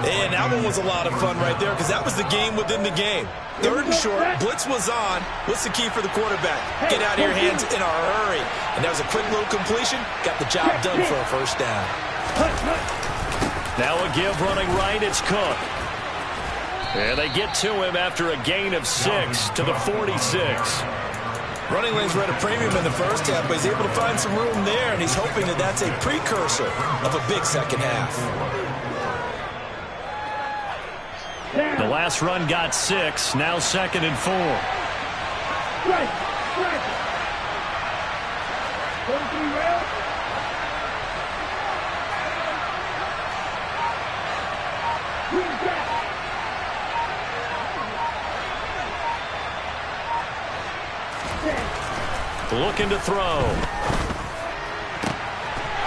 And that one was a lot of fun right there because that was the game within the game. 3rd and short, blitz was on. What's the key for the quarterback? Get out of your hands in a hurry. And that was a quick little completion. Got the job done for a first down. Now a give running right, it's Cook. And they get to him after a gain of 6 to the 46. Running lanes were at a premium in the first half, but he's able to find some room there, and he's hoping that that's a precursor of a big second half. The last run got 6, now 2nd and 4. Looking to throw.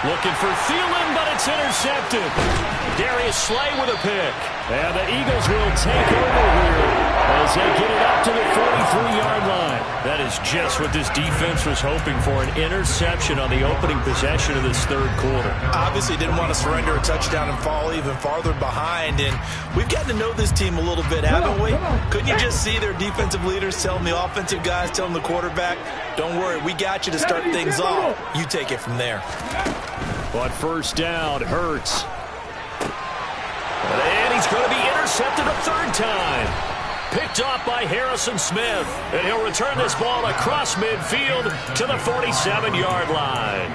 Looking for Thielen, but it's intercepted. Darius Slay with a pick. And the Eagles will take over here as they get it up to the 43-yard line. That is just what this defense was hoping for, an interception on the opening possession of this third quarter. Obviously didn't want to surrender a touchdown and fall even farther behind. And we've gotten to know this team a little bit, haven't we? Couldn't you just see their defensive leaders telling the offensive guys, telling the quarterback, don't worry, we got you to start things off. You take it from there. But first down, Hurts. And he's going to be intercepted a 3rd time. Picked off by Harrison Smith. And he'll return this ball across midfield to the 47-yard line.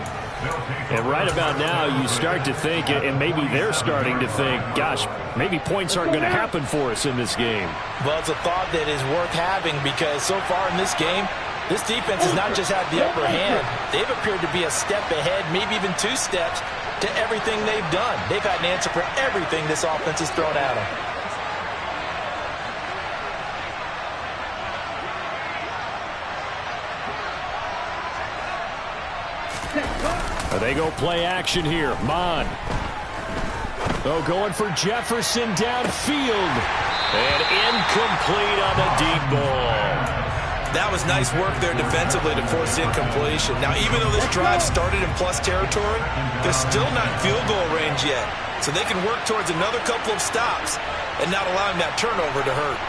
And right about now, you start to think, and maybe they're starting to think, gosh, maybe points aren't going to happen for us in this game. Well, it's a thought that is worth having because so far in this game, this defense has not just had the upper hand. They've appeared to be a step ahead, maybe even 2 steps to everything they've done. They've had an answer for everything this offense has thrown at them. They go play action here. Mon. Oh, going for Jefferson downfield. And incomplete on the deep ball. That was nice work there defensively to force incompletion. Now, even though this drive started in plus territory, they're still not in field goal range yet. So they can work towards another couple of stops and not allowing that turnover to hurt.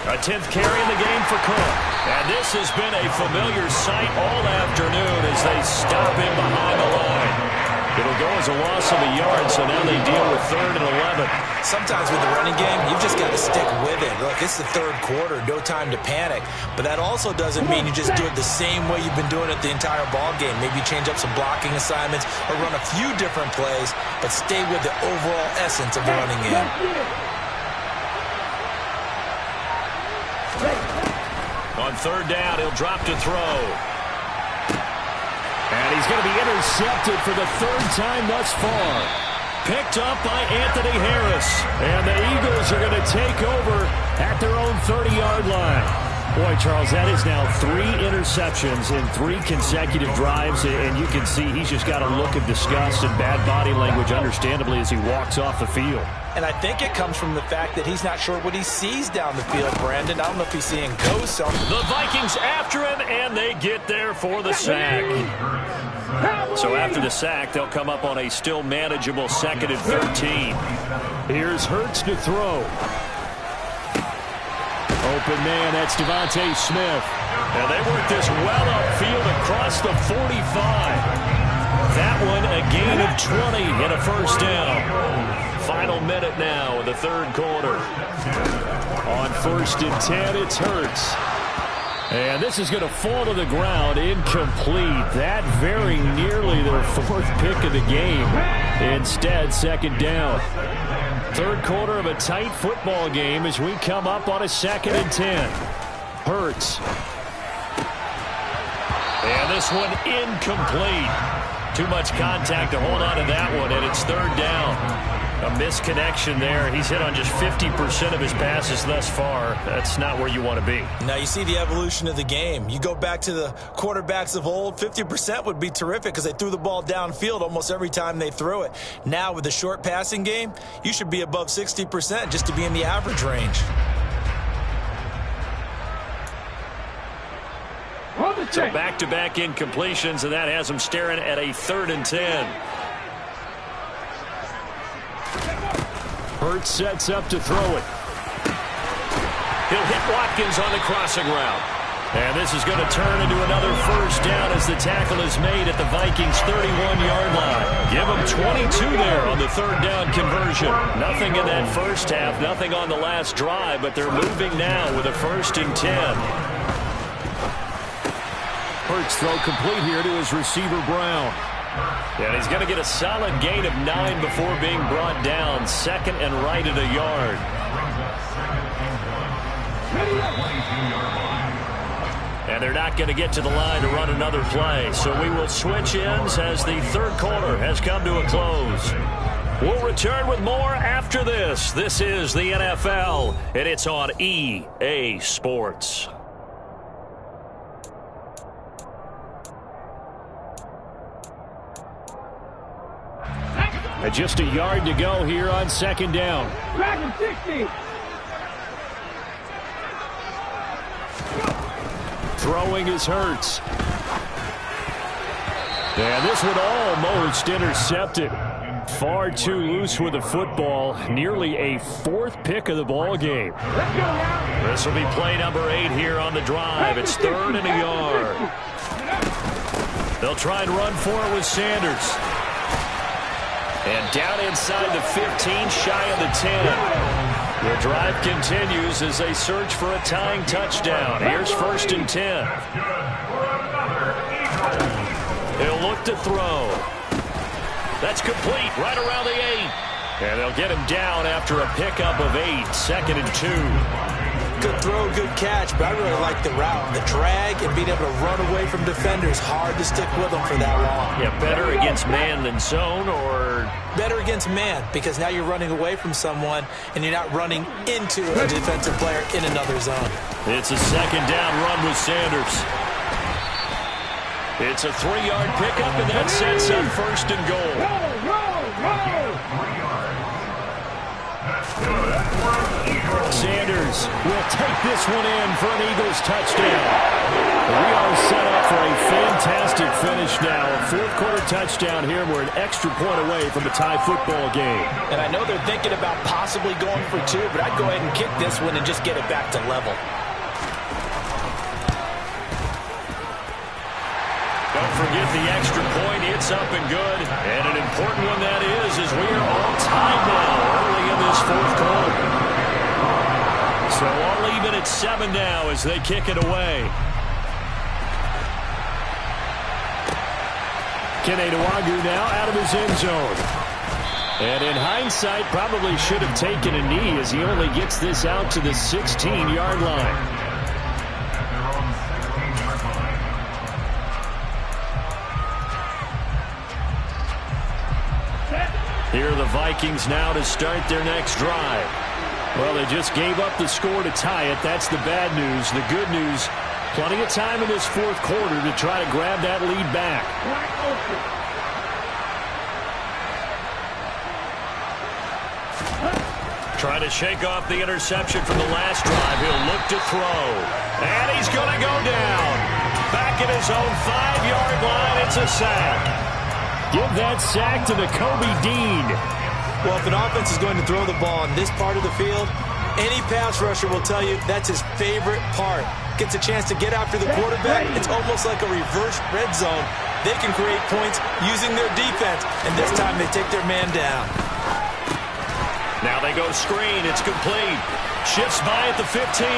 A 10th carry in the game for Cook. And this has been a familiar sight all afternoon as they stop him behind the line. It'll go as a loss of a yard, so now they deal with 3rd and 11. Sometimes with the running game, you've just got to stick with it. Look, it's the 3rd quarter, no time to panic. But that also doesn't mean you just do it the same way you've been doing it the entire ball game. Maybe change up some blocking assignments or run a few different plays, but stay with the overall essence of the running game. On 3rd down, he'll drop to throw. And he's going to be intercepted for the 3rd time thus far. Picked up by Anthony Harris. And the Eagles are going to take over at their own 30-yard line. Boy, Charles, that is now 3 interceptions in 3 consecutive drives. And you can see he's just got a look of disgust and bad body language, understandably, as he walks off the field. And I think it comes from the fact that he's not sure what he sees down the field, Brandon. I don't know if he's seeing ghosts. The Vikings after him, and they get there for the sack. So after the sack, they'll come up on a still manageable 2nd and 13. Here's Hurts to throw. Open man, that's Devontae Smith. And they work this well upfield across the 45. That one a gain of 20 and a 1st down. Final minute now in the 3rd quarter. On 1st and 10, it's Hurts. And this is going to fall to the ground, incomplete. That very nearly their 4th pick of the game. Instead, 2nd down. 3rd quarter of a tight football game as we come up on a 2nd and 10. Hurts. And this one incomplete. Too much contact to hold on to that one, and it's 3rd down. A misconnection there. He's hit on just 50% of his passes thus far. That's not where you want to be. Now you see the evolution of the game. You go back to the quarterbacks of old, 50% would be terrific because they threw the ball downfield almost every time they threw it. Now with the short passing game, you should be above 60% just to be in the average range. So back-to-back incompletions, and that has him staring at a 3rd and 10. Hurts sets up to throw it. He'll hit Watkins on the crossing route. And this is going to turn into another 1st down as the tackle is made at the Vikings' 31-yard line. Give them 22 there on the 3rd down conversion. Nothing in that 1st half, nothing on the last drive, but they're moving now with a 1st and 10. Hurts throw complete here to his receiver, Brown. And he's going to get a solid gain of 9 before being brought down. 2nd and right at a yard. And they're not going to get to the line to run another play. So we will switch ends as the 3rd quarter has come to a close. We'll return with more after this. This is the NFL, and it's on EA Sports. Just a yard to go here on 2nd down. Dragon 60. Throwing is Hurts. And this one almost intercepted. Far too loose with the football. Nearly a 4th pick of the ball game. This will be play number 8 here on the drive. It's 3rd and a yard. They'll try and run for it with Sanders. And down inside the 15, shy of the 10. The drive continues as they search for a tying touchdown. Here's 1st and 10. He'll look to throw. That's complete right around the 8. And they'll get him down after a pickup of 8. 2nd and 2. Good throw, good catch, but I really like the route. The drag and being able to run away from defenders. Hard to stick with them for that long. Yeah, better against man than zone, or? Better against man, because now you're running away from someone and you're not running into a defensive player in another zone. It's a 2nd down run with Sanders. It's a 3-yard pickup, and that sets up 1st and goal. Sanders will take this one in for an Eagles touchdown. We are set up for a fantastic finish now. A 4th quarter touchdown here. We're an extra point away from the tie football game. And I know they're thinking about possibly going for 2, but I'd go ahead and kick this one and just get it back to level. Don't forget the extra point. It's up and good. And an important one that is, as we are all tied now early in this fourth quarter. So all even at 7 now as they kick it away. Kene Nwangwu now out of his end zone. And in hindsight, probably should have taken a knee as he only gets this out to the 16-yard line. Here are the Vikings now to start their next drive. Well, they just gave up the score to tie it. That's the bad news. The good news, plenty of time in this fourth quarter to try to grab that lead back. Trying to shake off the interception from the last drive. He'll look to throw. And he's going to go down. Back at his own 5-yard line. It's a sack. Give that sack to the Kobe Dean. Well, if an offense is going to throw the ball on this part of the field, any pass rusher will tell you that's his favorite part. Gets a chance to get after the quarterback. It's almost like a reverse red zone. They can create points using their defense, and this time they take their man down. Now they go screen. It's complete. Shifts by at the 15.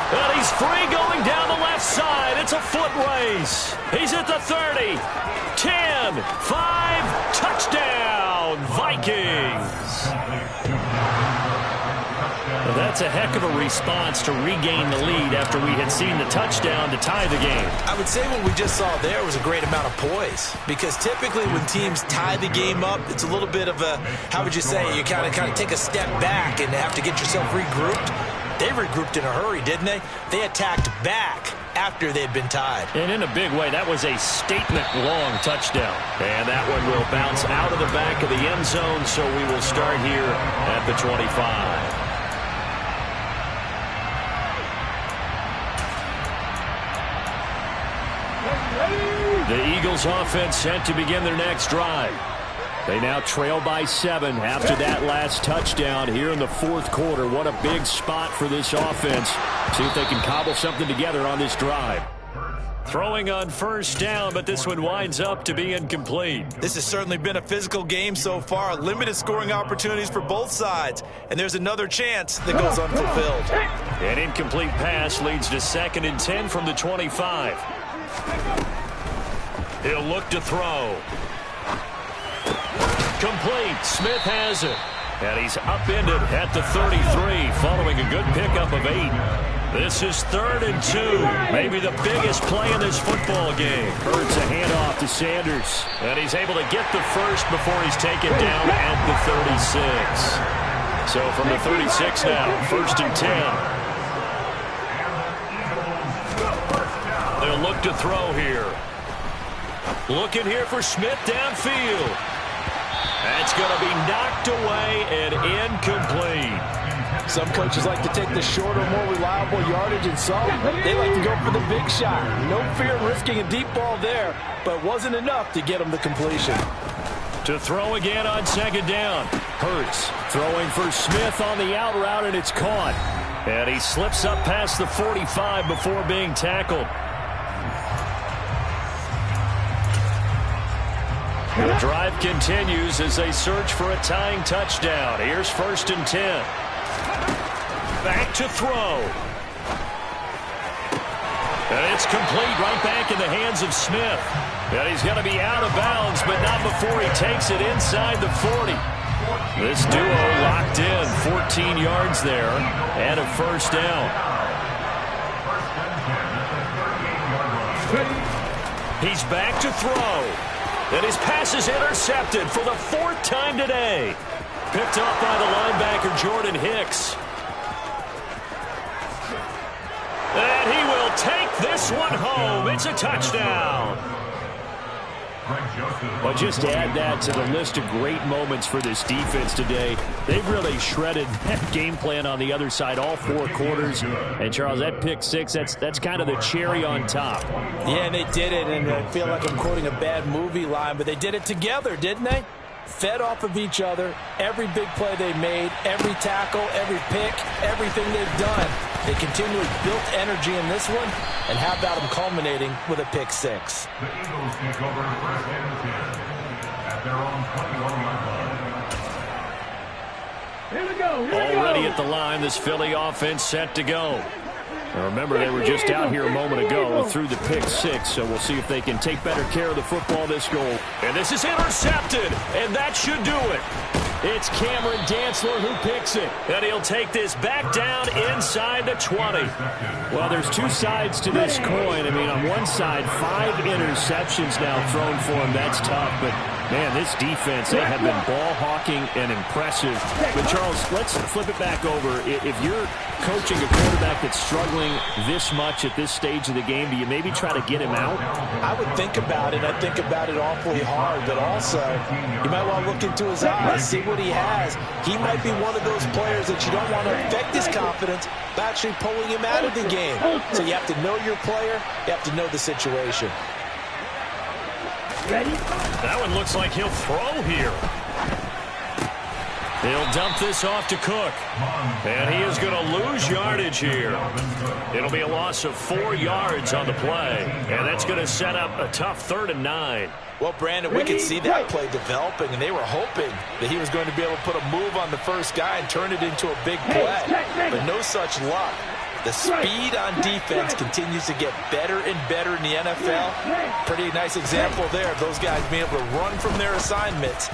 And he's free going down the left side. It's a foot race. He's at the 30. 10, 5, touchdown, Vikings. Well, that's a heck of a response to regain the lead after we had seen the touchdown to tie the game. I would say what we just saw there was a great amount of poise, because typically when teams tie the game up, it's a little bit of a, how would you say, you kind of take a step back and have to get yourself regrouped. They regrouped in a hurry, didn't they? They attacked back after they'd been tied. And in a big way, that was a statement-long touchdown. And that one will bounce out of the back of the end zone, so we will start here at the 25. The Eagles offense set to begin their next drive. They now trail by 7 after that last touchdown here in the fourth quarter. What a big spot for this offense. See if they can cobble something together on this drive. Throwing on first down, but this one winds up to be incomplete. This has certainly been a physical game so far. Limited scoring opportunities for both sides. And there's another chance that goes unfulfilled. An incomplete pass leads to 2nd and 10 from the 25. He'll look to throw. Complete. Smith has it. And he's upended at the 33 following a good pickup of 8. This is 3rd and 2. Maybe the biggest play in this football game. Hurts a handoff to Sanders. And he's able to get the first before he's taken down at the 36. So from the 36 now, 1st and 10. They'll look to throw here. Looking here for Smith downfield. That's going to be knocked away and incomplete. Some coaches like to take the shorter, more reliable yardage, and some, they like to go for the big shot. No fear of risking a deep ball there, but wasn't enough to get them the completion. To throw again on 2nd down. Hurts throwing for Smith on the out route, and it's caught. And he slips up past the 45 before being tackled. The drive continues as they search for a tying touchdown. Here's 1st and 10. Back to throw. And it's complete right back in the hands of Smith. And he's going to be out of bounds, but not before he takes it inside the 40. This duo locked in, 14 yards there, and a 1st down. He's back to throw. And his pass is intercepted for the 4th time today. Picked up by the linebacker, Jordan Hicks. And he will take this one home. It's a touchdown. Well, just add that to the list of great moments for this defense today. They've really shredded that game plan on the other side all 4 quarters. And, Charles, that pick 6, that's kind of the cherry on top. Yeah, and they did it, and I feel like I'm quoting a bad movie line, but they did it together, didn't they? fed off of each other. Every big play they made, every tackle, every pick, everything they've done. They continually built energy in this one, and how about them culminating with a pick six? The Eagles take over first and 10 at their own 21-yard line. Here we go. Already at the line, this Philly offense set to go. Now remember, they were just out here a moment ago through the pick six, so we'll see if they can take better care of the football this goal. And this is intercepted, and that should do it. It's Cameron Dantzler who picks it, and he'll take this back down inside the 20. Well, there's two sides to this coin. I mean, on one side, 5 interceptions now thrown for him. That's tough, but man, this defense, they have been ball hawking and impressive. But Charles, let's flip it back over. If you're coaching a quarterback that's struggling this much at this stage of the game, do you maybe try to get him out? I would think about it. I think about it awfully hard, but also you might want to look into his eyes, see what he has. He might be one of those players that you don't want to affect his confidence by actually pulling him out of the game. So you have to know your player. You have to know the situation. Ready? That one looks like he'll throw here. He'll dump this off to Cook. And he is going to lose yardage here. It'll be a loss of 4 yards on the play. And that's going to set up a tough 3rd and 9. Well, Brandon, we could see that play developing, and they were hoping that he was going to be able to put a move on the first guy and turn it into a big play. But no such luck. The speed on defense continues to get better and better in the NFL. Pretty nice example there of those guys being able to run from their assignments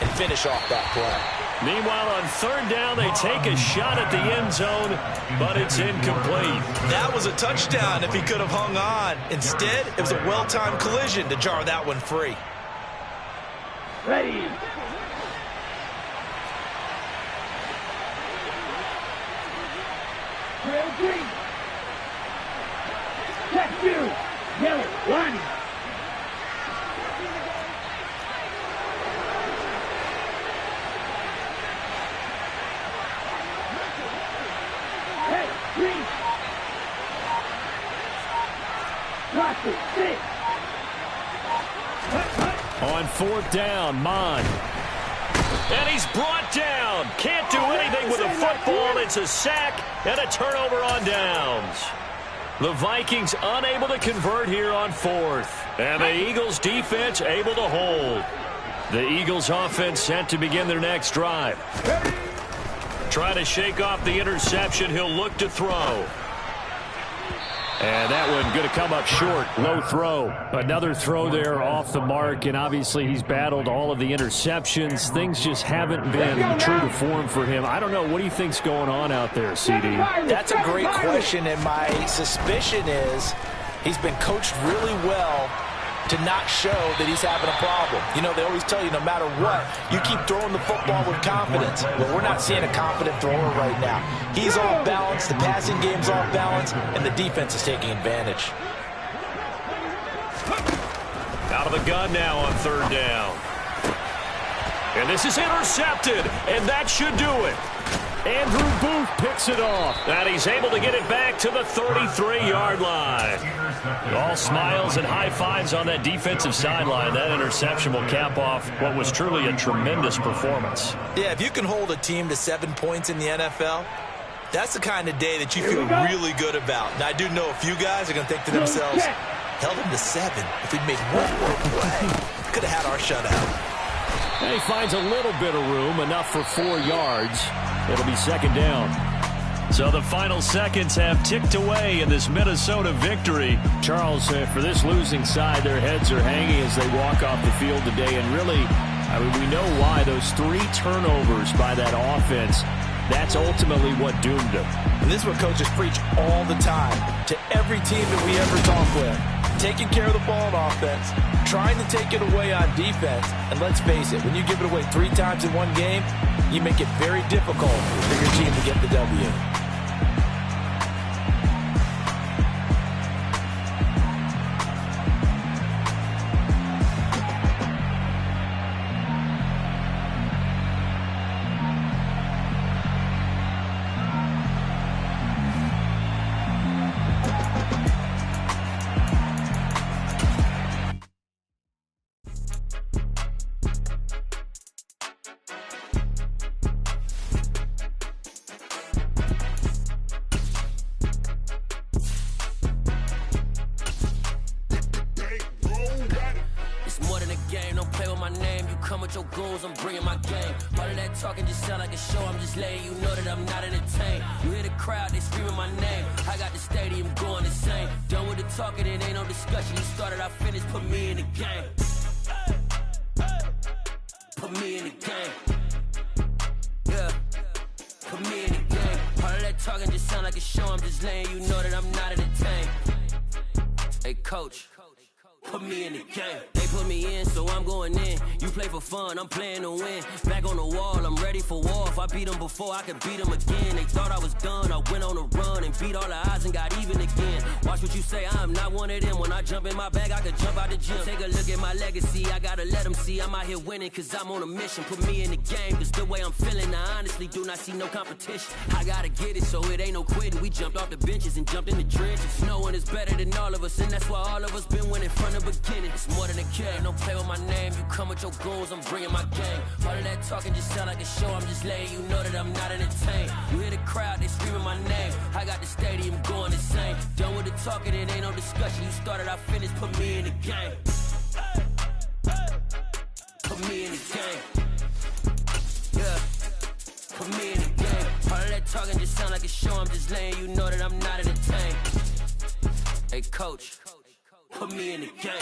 and finish off that play. Meanwhile, on 3rd down, they take a shot at the end zone, but it's incomplete. That was a touchdown if he could have hung on. Instead, it was a well-timed collision to jar that one free. Ready. Trail green. Check you. Yellow. 1. Hey, green. Cross it. 6. On 4th down, Mond. And he's brought down. Can't do anything with a football. It's a sack and a turnover on downs. The Vikings unable to convert here on 4th. And the Eagles defense able to hold. The Eagles offense set to begin their next drive. Trying to shake off the interception. He'll look to throw. And that one going to come up short. Low throw. Another throw there off the mark, and obviously he's battled all of the interceptions. Things just haven't been true to form for him. I don't know. What do you think's going on out there, CD? That's a great question, and my suspicion is he's been coached really well to not show that he's having a problem. You know, they always tell you no matter what, you keep throwing the football with confidence. Well, we're not seeing a confident thrower right now. He's off balance, the passing game's off balance, and the defense is taking advantage. Out of the gun now on 3rd down. And this is intercepted, and that should do it. Andrew Booth picks it off, and he's able to get it back to the 33-yard line. All smiles and high fives on that defensive sideline. That interception will cap off what was truly a tremendous performance. Yeah, if you can hold a team to 7 points in the NFL, that's the kind of day that you feel really good about. Now, I do know a few guys are going to think to themselves, held him to 7. If we'd made one more play, could have had our shutout. And he finds a little bit of room, enough for 4 yards. It'll be 2nd down. So the final seconds have ticked away in this Minnesota victory. Charles, for this losing side, their heads are hanging as they walk off the field today. And really, I mean, we know why. Those 3 turnovers by that offense, that's ultimately what doomed them. And this is what coaches preach all the time to every team that we ever talk with. Taking care of the ball on offense, trying to take it away on defense. And let's face it, when you give it away 3 times in one game, you make it very difficult for your team to get the W. come with your goons, I'm bringing my game. All of that talking just sound like a show, I'm just letting you know that I'm not entertained. You hear the crowd, they screaming my name. I got the stadium going insane. Done with the talking, it ain't no discussion. You started, I finished, put me in the game. Put me in the game. Yeah, put me in the game. All of that talking just sound like a show, I'm just letting you know that I'm not entertained. Hey, coach, put me in the game. They put me in, so I'm going in. You play for fun, I'm playing to win. Back on the wall, I'm ready for war. If I beat them before, I could beat them again. They thought I was done, I went on a run and beat all the odds and got even again. Watch what you say, I'm not one of them. When I jump in my bag, I could jump out the gym. Take a look at my legacy, I gotta let them see I'm out here winning, cause I'm on a mission. Put me in the game, cause the way I'm feeling, I honestly do not see no competition. I gotta get it, so it ain't no quitting. We jumped off the benches and jumped in the trenches. No one is better than all of us, and that's why all of us been winning from the beginning. It's more than a game, don't play with my name. You come with your goons, I'm bringing my game. All of that talking just sound like a show, I'm just letting you know that I'm not entertained. You hear the crowd, they screaming my name. I got the stadium going insane. Done with the talking, it ain't no discussion. You started, I finished, put me in the game. Put me in the game. Yeah, put me in the game. All of that talking just sound like a show, I'm just letting you know that I'm not entertained. Hey coach, put me in the game.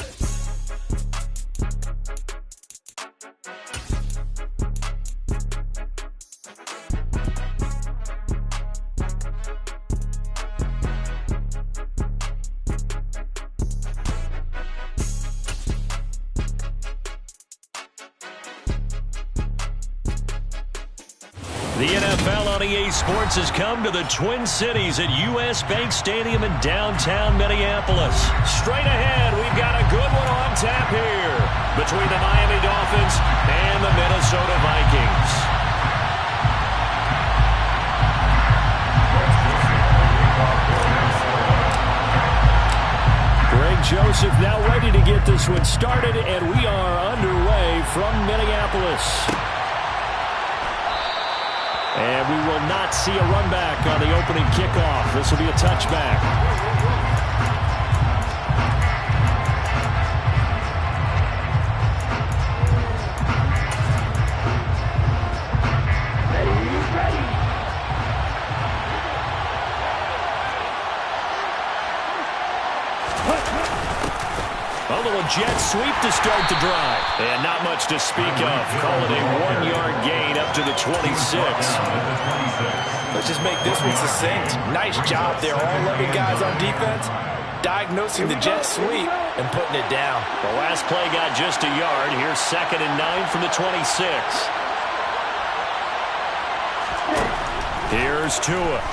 The NFL on EA Sports has come to the Twin Cities at U.S. Bank Stadium in downtown Minneapolis. Straight ahead, we've got a good one on tap here between the Miami Dolphins and the Minnesota Vikings. Greg Joseph now ready to get this one started, and we are underway from Minneapolis. And we will not see a run back on the opening kickoff. This will be a touchback. A little jet sweep to start the drive. And not much to speak of. Call it a 1-yard gain up to the 26. Let's just make this one succinct. Nice job there. All 11 guys on defense diagnosing the jet sweep and putting it down. The last play got just a yard. Here's 2nd and 9 from the 26. Here's Tua.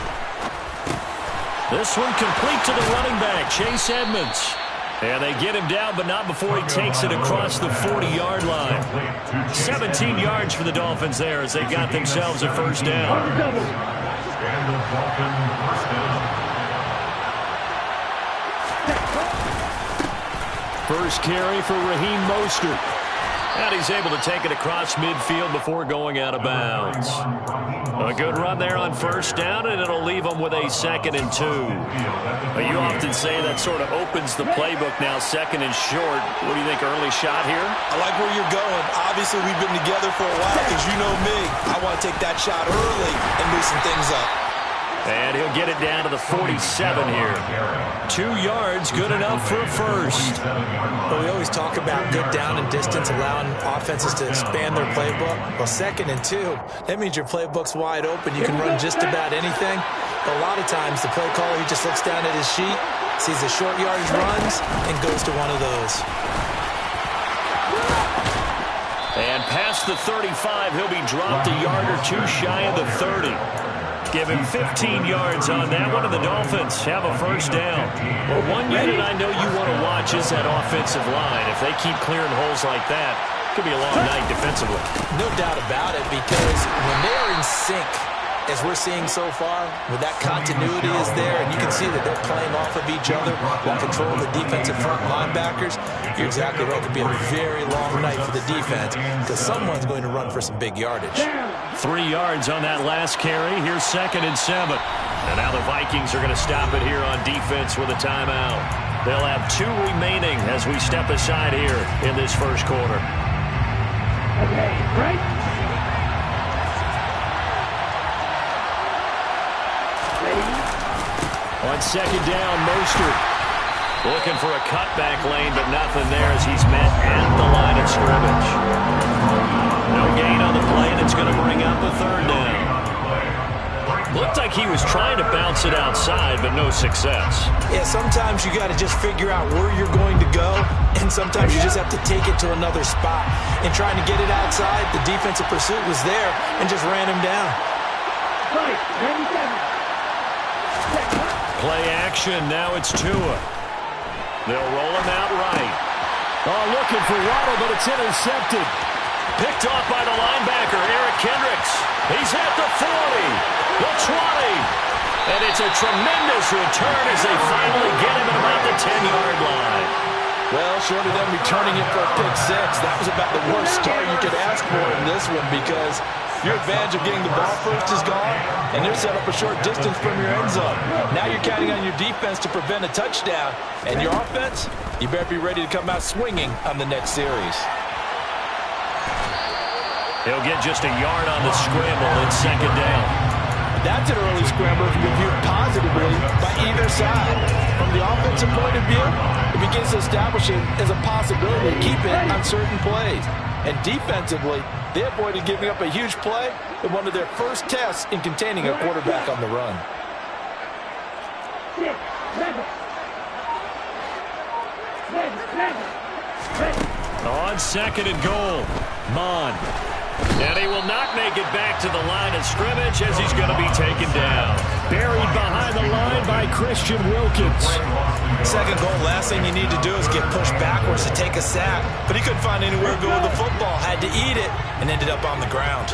This one complete to the running back, Chase Edmonds. And they get him down, but not before he takes it across the 40-yard line. 17 yards for the Dolphins there as they got themselves a first down. First carry for Raheem Mostert. And he's able to take it across midfield before going out of bounds. A good run there on first down, and it'll leave them with a 2nd and 2. You often say that sort of opens the playbook now, 2nd and short. What do you think, early shot here? I like where you're going. Obviously, we've been together for a while, because you know me. I want to take that shot early and loosen things up. And he'll get it down to the 47 here. 2 yards, good enough for a first. Well, we always talk about good down and distance, allowing offenses to expand their playbook. Well, 2nd and 2, that means your playbook's wide open. You can run just about anything. But a lot of times, the play caller, he just looks down at his sheet, sees the short yardage runs, and goes to one of those. And past the 35, he'll be dropped a yard or two shy of the 30. Give him 15 yards on that one, and the Dolphins have a first down. Well, one unit I know you want to watch is that offensive line. If they keep clearing holes like that, it could be a long night defensively. No doubt about it, because when they are in sync, as we're seeing so far, when that continuity is there, and you can see that they're playing off of each other while controlling the defensive front linebackers, you're exactly right. It could be a very long night for the defense, because someone's going to run for some big yardage. 3 yards on that last carry. Here's 2nd and 7. And now the Vikings are going to stop it here on defense with a timeout. They'll have 2 remaining as we step aside here in this first quarter. Okay, right? Ready? On second down, Mostert looking for a cutback lane, but nothing there as he's met at the line of scrimmage. No gain on the play, and it's going to bring up a third down. Looked like he was trying to bounce it outside, but no success. Yeah, sometimes you got to just figure out where you're going to go, and sometimes you just have to take it to another spot. And trying to get it outside, the defensive pursuit was there and just ran him down. Right, 97. Play action, now it's Tua. They'll roll him out right. Oh, looking for Waddle, but it's intercepted. Picked off by the linebacker, Eric Kendricks. He's at the 40, the 20. And it's a tremendous return as they finally get him at about the 10-yard line. Well, short of them returning it for a pick six, that was about the worst start you could ask for in this one because your advantage of getting the ball first is gone, and you're set up a short distance from your end zone. Now you're counting on your defense to prevent a touchdown, and your offense, you better be ready to come out swinging on the next series. He'll get just a yard on the scramble in second down. That's an early scramble if you view positively by either side. From the offensive point of view, it begins to establish it as a possibility to keep it on certain plays. And defensively, they avoided giving up a huge play in one of their first tests in containing a quarterback on the run. 6, 7. On second and goal, Mond. And he will not make it back to the line of scrimmage as he's going to be taken down. Buried behind the line by Christian Wilkins. Second goal, last thing you need to do is get pushed backwards to take a sack. But he couldn't find anywhere to go with the football, had to eat it, and ended up on the ground.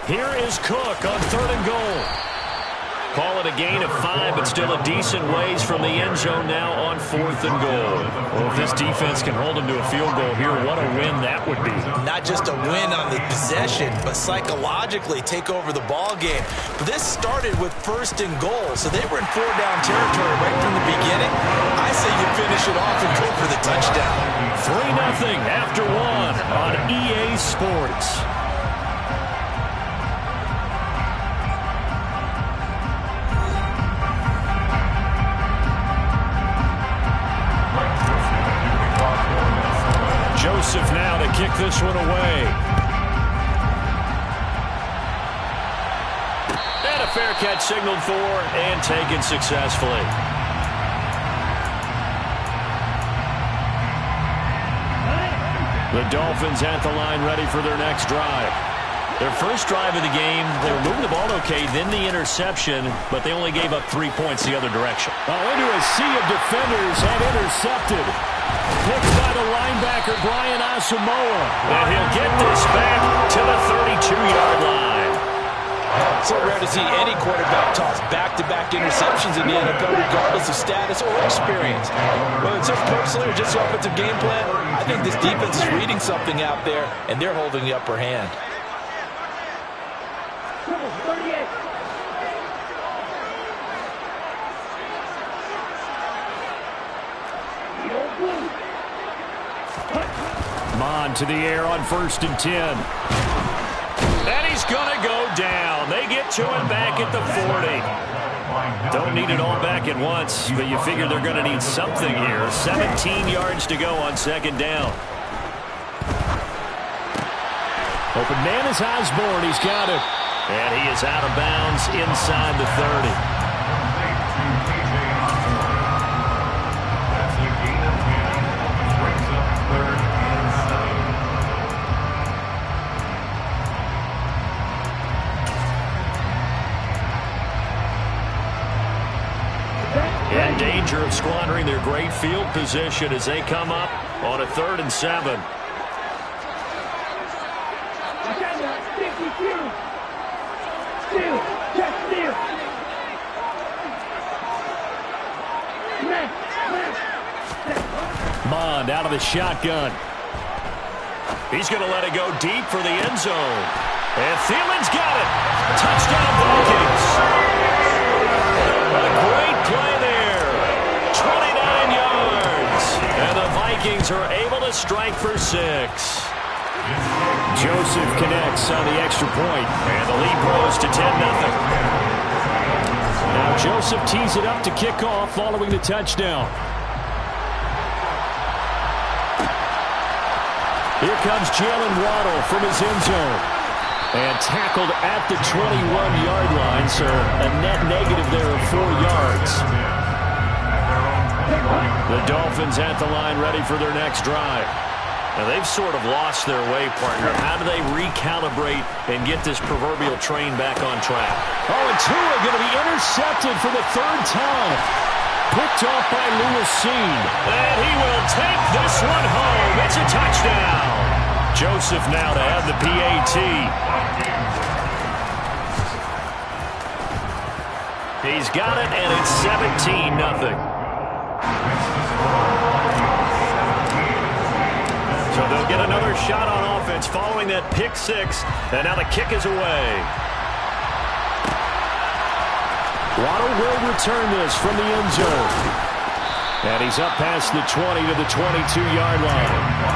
Here is Cook on third and goal. Call it a gain of 5, but still a decent ways from the end zone now on fourth and goal. Well, if this defense can hold them to a field goal here, what a win that would be. Not just a win on the possession, but psychologically take over the ball game. But this started with first and goal, so they were in 4-down territory right from the beginning. I say you finish it off and go for the touchdown. 3-0 after one on EA Sports. Joseph now to kick this one away. And a fair catch signaled for and taken successfully. The Dolphins at the line ready for their next drive. Their first drive of the game, they were moving the ball okay, then the interception, but they only gave up 3 points the other direction. Into a sea of defenders and intercepted. Picked by the linebacker, Brian Asamoah. And he'll get this back to the 32-yard line. So rare to see any quarterback toss back-to-back interceptions in the NFL, regardless of status or experience. Whether it's him personally or just the offensive game plan, I think this defense is reading something out there, and they're holding the upper hand. 38. Mond to the air on 1st and 10. And he's going to go down. They get to him back at the 40. Don't need it all back at once, but you figure they're going to need something here. 17 yards to go on second down. Open man is Osborne. He's got it. And he is out of bounds inside the 30. In danger of squandering their great field position as they come up on a 3rd and 7. Mond out of the shotgun. He's going to let it go deep for the end zone. And Thielen's got it. Touchdown Vikings. A great play there. 20 Vikings are able to strike for 6. Joseph connects on the extra point, and the lead grows to 10-0. Now Joseph tees it up to kick off following the touchdown. Here comes Jalen Waddle from his end zone. And tackled at the 21-yard line, so a net negative there of 4 yards. The Dolphins at the line ready for their next drive. Now they've sort of lost their way, partner. How do they recalibrate and get this proverbial train back on track? Oh, and Tua going to be intercepted for the 3rd time. Picked off by Lewis Cine. And he will take this one home. It's a touchdown. Joseph now to have the PAT. He's got it, and it's 17-0. So they'll get another shot on offense following that pick 6, and now the kick is away. Waddle will return this from the end zone. And he's up past the 20 to the 22-yard line.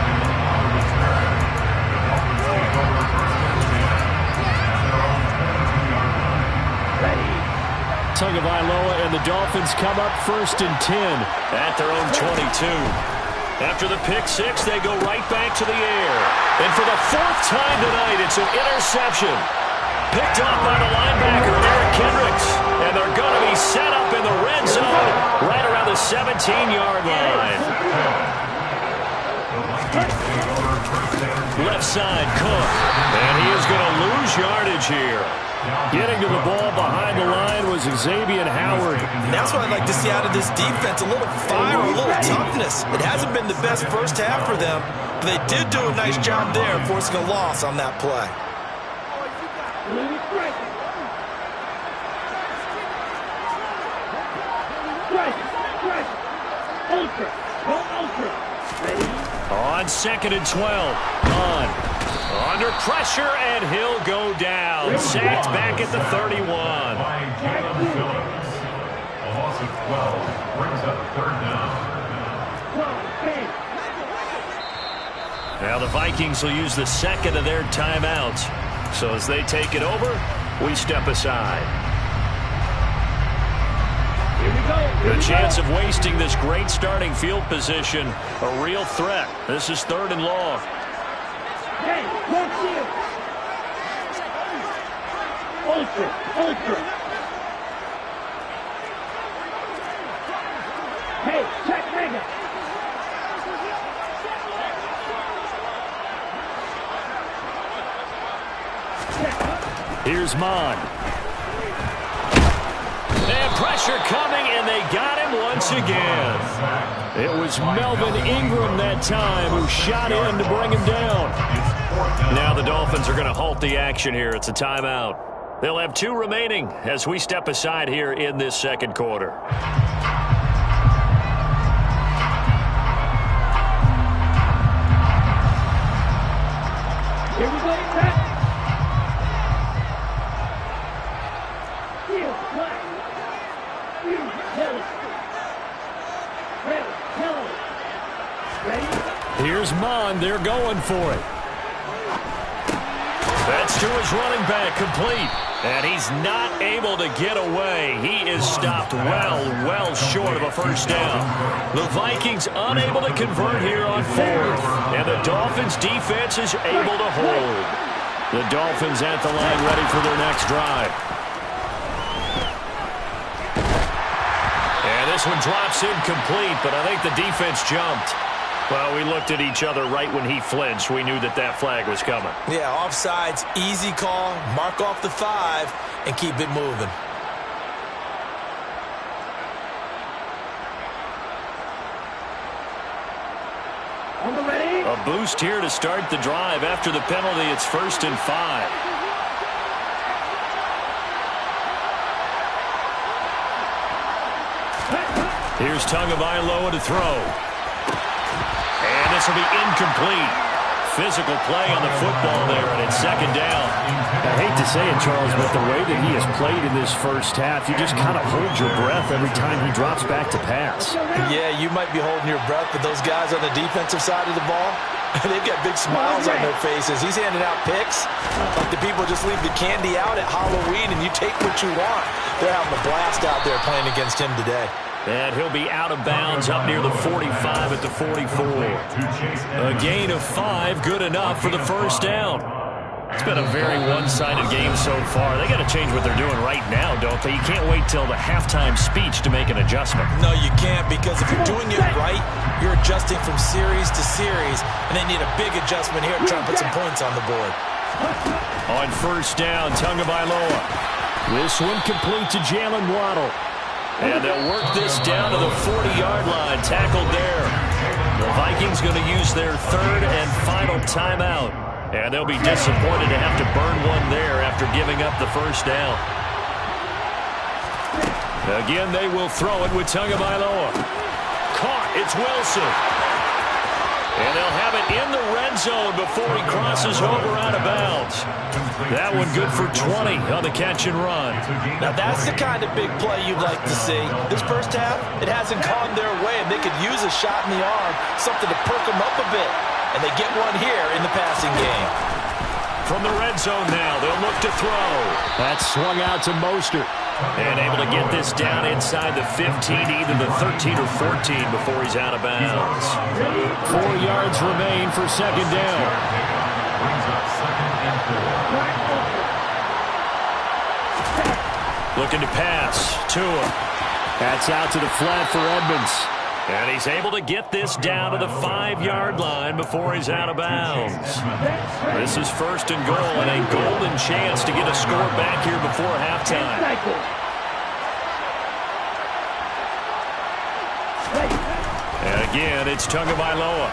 Tagovailoa and the Dolphins come up 1st and 10 at their own 22. After the pick 6, they go right back to the air. And for the 4th time tonight, it's an interception. Picked up by the linebacker, Eric Kendricks. And they're going to be set up in the red zone right around the 17-yard line. Left side, Cook. And he is going to lose yardage here. Getting to the ball behind the line was Xavier Howard. And that's what I'd like to see out of this defense, a little fire, a little toughness. It hasn't been the best first half for them, but they did do a nice job there forcing a loss on that play. On 2nd and 12. Under pressure, and he'll go down. Sacked back at the 31. By Jalen Phillips. A loss of 12 brings up 3rd down. Now the Vikings will use the 2nd of their timeouts. So as they take it over, we step aside. The chance of wasting this great starting field position, a real threat. This is 3rd and long. Hey, watch you! Ultra! Hey, check mega! Here's Mon. And pressure coming, and they got him once again. It was Melvin Ingram that time who shot in to bring him down. Now the Dolphins are going to halt the action here. It's a timeout. They'll have 2 remaining as we step aside here in this 2nd quarter. Here we go, Pat. Here, black. Here, yellow. Red, yellow. Ready? Here's Mon. They're going for it. That's to his running back, complete. And he's not able to get away. He is stopped well short of a first down. The Vikings unable to convert here on 4th. And the Dolphins defense is able to hold. The Dolphins at the line ready for their next drive. And this one drops incomplete, but I think the defense jumped. Well, we looked at each other right when he flinched. We knew that that flag was coming. Yeah, offsides, easy call, mark off the 5, and keep it moving. A boost here to start the drive. After the penalty, it's 1st and 5. Here's Tagovailoa to throw. And this will be incomplete. Physical play on the football there, and it's 2nd down. I hate hate to say it, Charles, but the way that he has played in this first half, you just kind of hold your breath every time he drops back to pass. Yeah, you might be holding your breath, but those guys on the defensive side of the ball, they've got big smiles on their faces. He's handing out picks like the people just leave the candy out at Halloween and you take what you want. They're having a blast out there playing against him today. And he'll be out of bounds up near the 45 at the 44. A gain of 5, good enough for the first down. It's been a very one-sided game so far. They got to change what they're doing right now, don't they? You can't wait till the halftime speech to make an adjustment. No, you can't, because if you're doing it right, you're adjusting from series to series, and they need a big adjustment here to try and put some points on the board. On first down, Tagovailoa. This one complete to Jalen Waddle. And they'll work this down to the 40-yard line. Tackled there. The Vikings going to use their third and final timeout. And they'll be disappointed to have to burn one there after giving up the first down. Again, they will throw it with Tagovailoa. Caught. It's Wilson. And they'll have it in the red zone before he crosses over out of bounds. That one good for 20 on the catch and run. Now that's the kind of big play you'd like to see. This first half, it hasn't gone their way, and they could use a shot in the arm, something to perk them up a bit. And they get one here in the passing game. From the red zone now, they'll look to throw. That's swung out to Mostert. And able to get this down inside the 15, either the 13 or 14 before he's out of bounds. 4 yards remain for second down. Looking to pass. Tua. That's out to the flat for Edmonds. And he's able to get this down to the 5-yard line before he's out of bounds. This is first and goal, and a golden chance to get a score back here before halftime. And again, it's Tagovailoa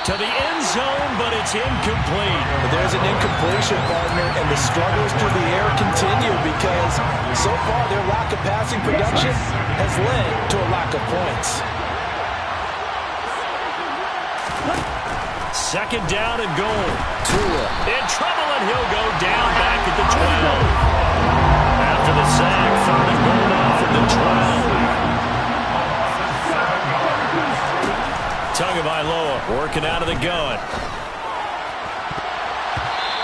to the end zone, but it's incomplete. But there's an incompletion, partner, and the struggles through the air continue because so far their lack of passing production has led to a lack of points. Second down and goal. Tua in trouble, and he'll go down back at the 12. After the sack, third and goal now from the 12. Tagovailoa working out of the gun.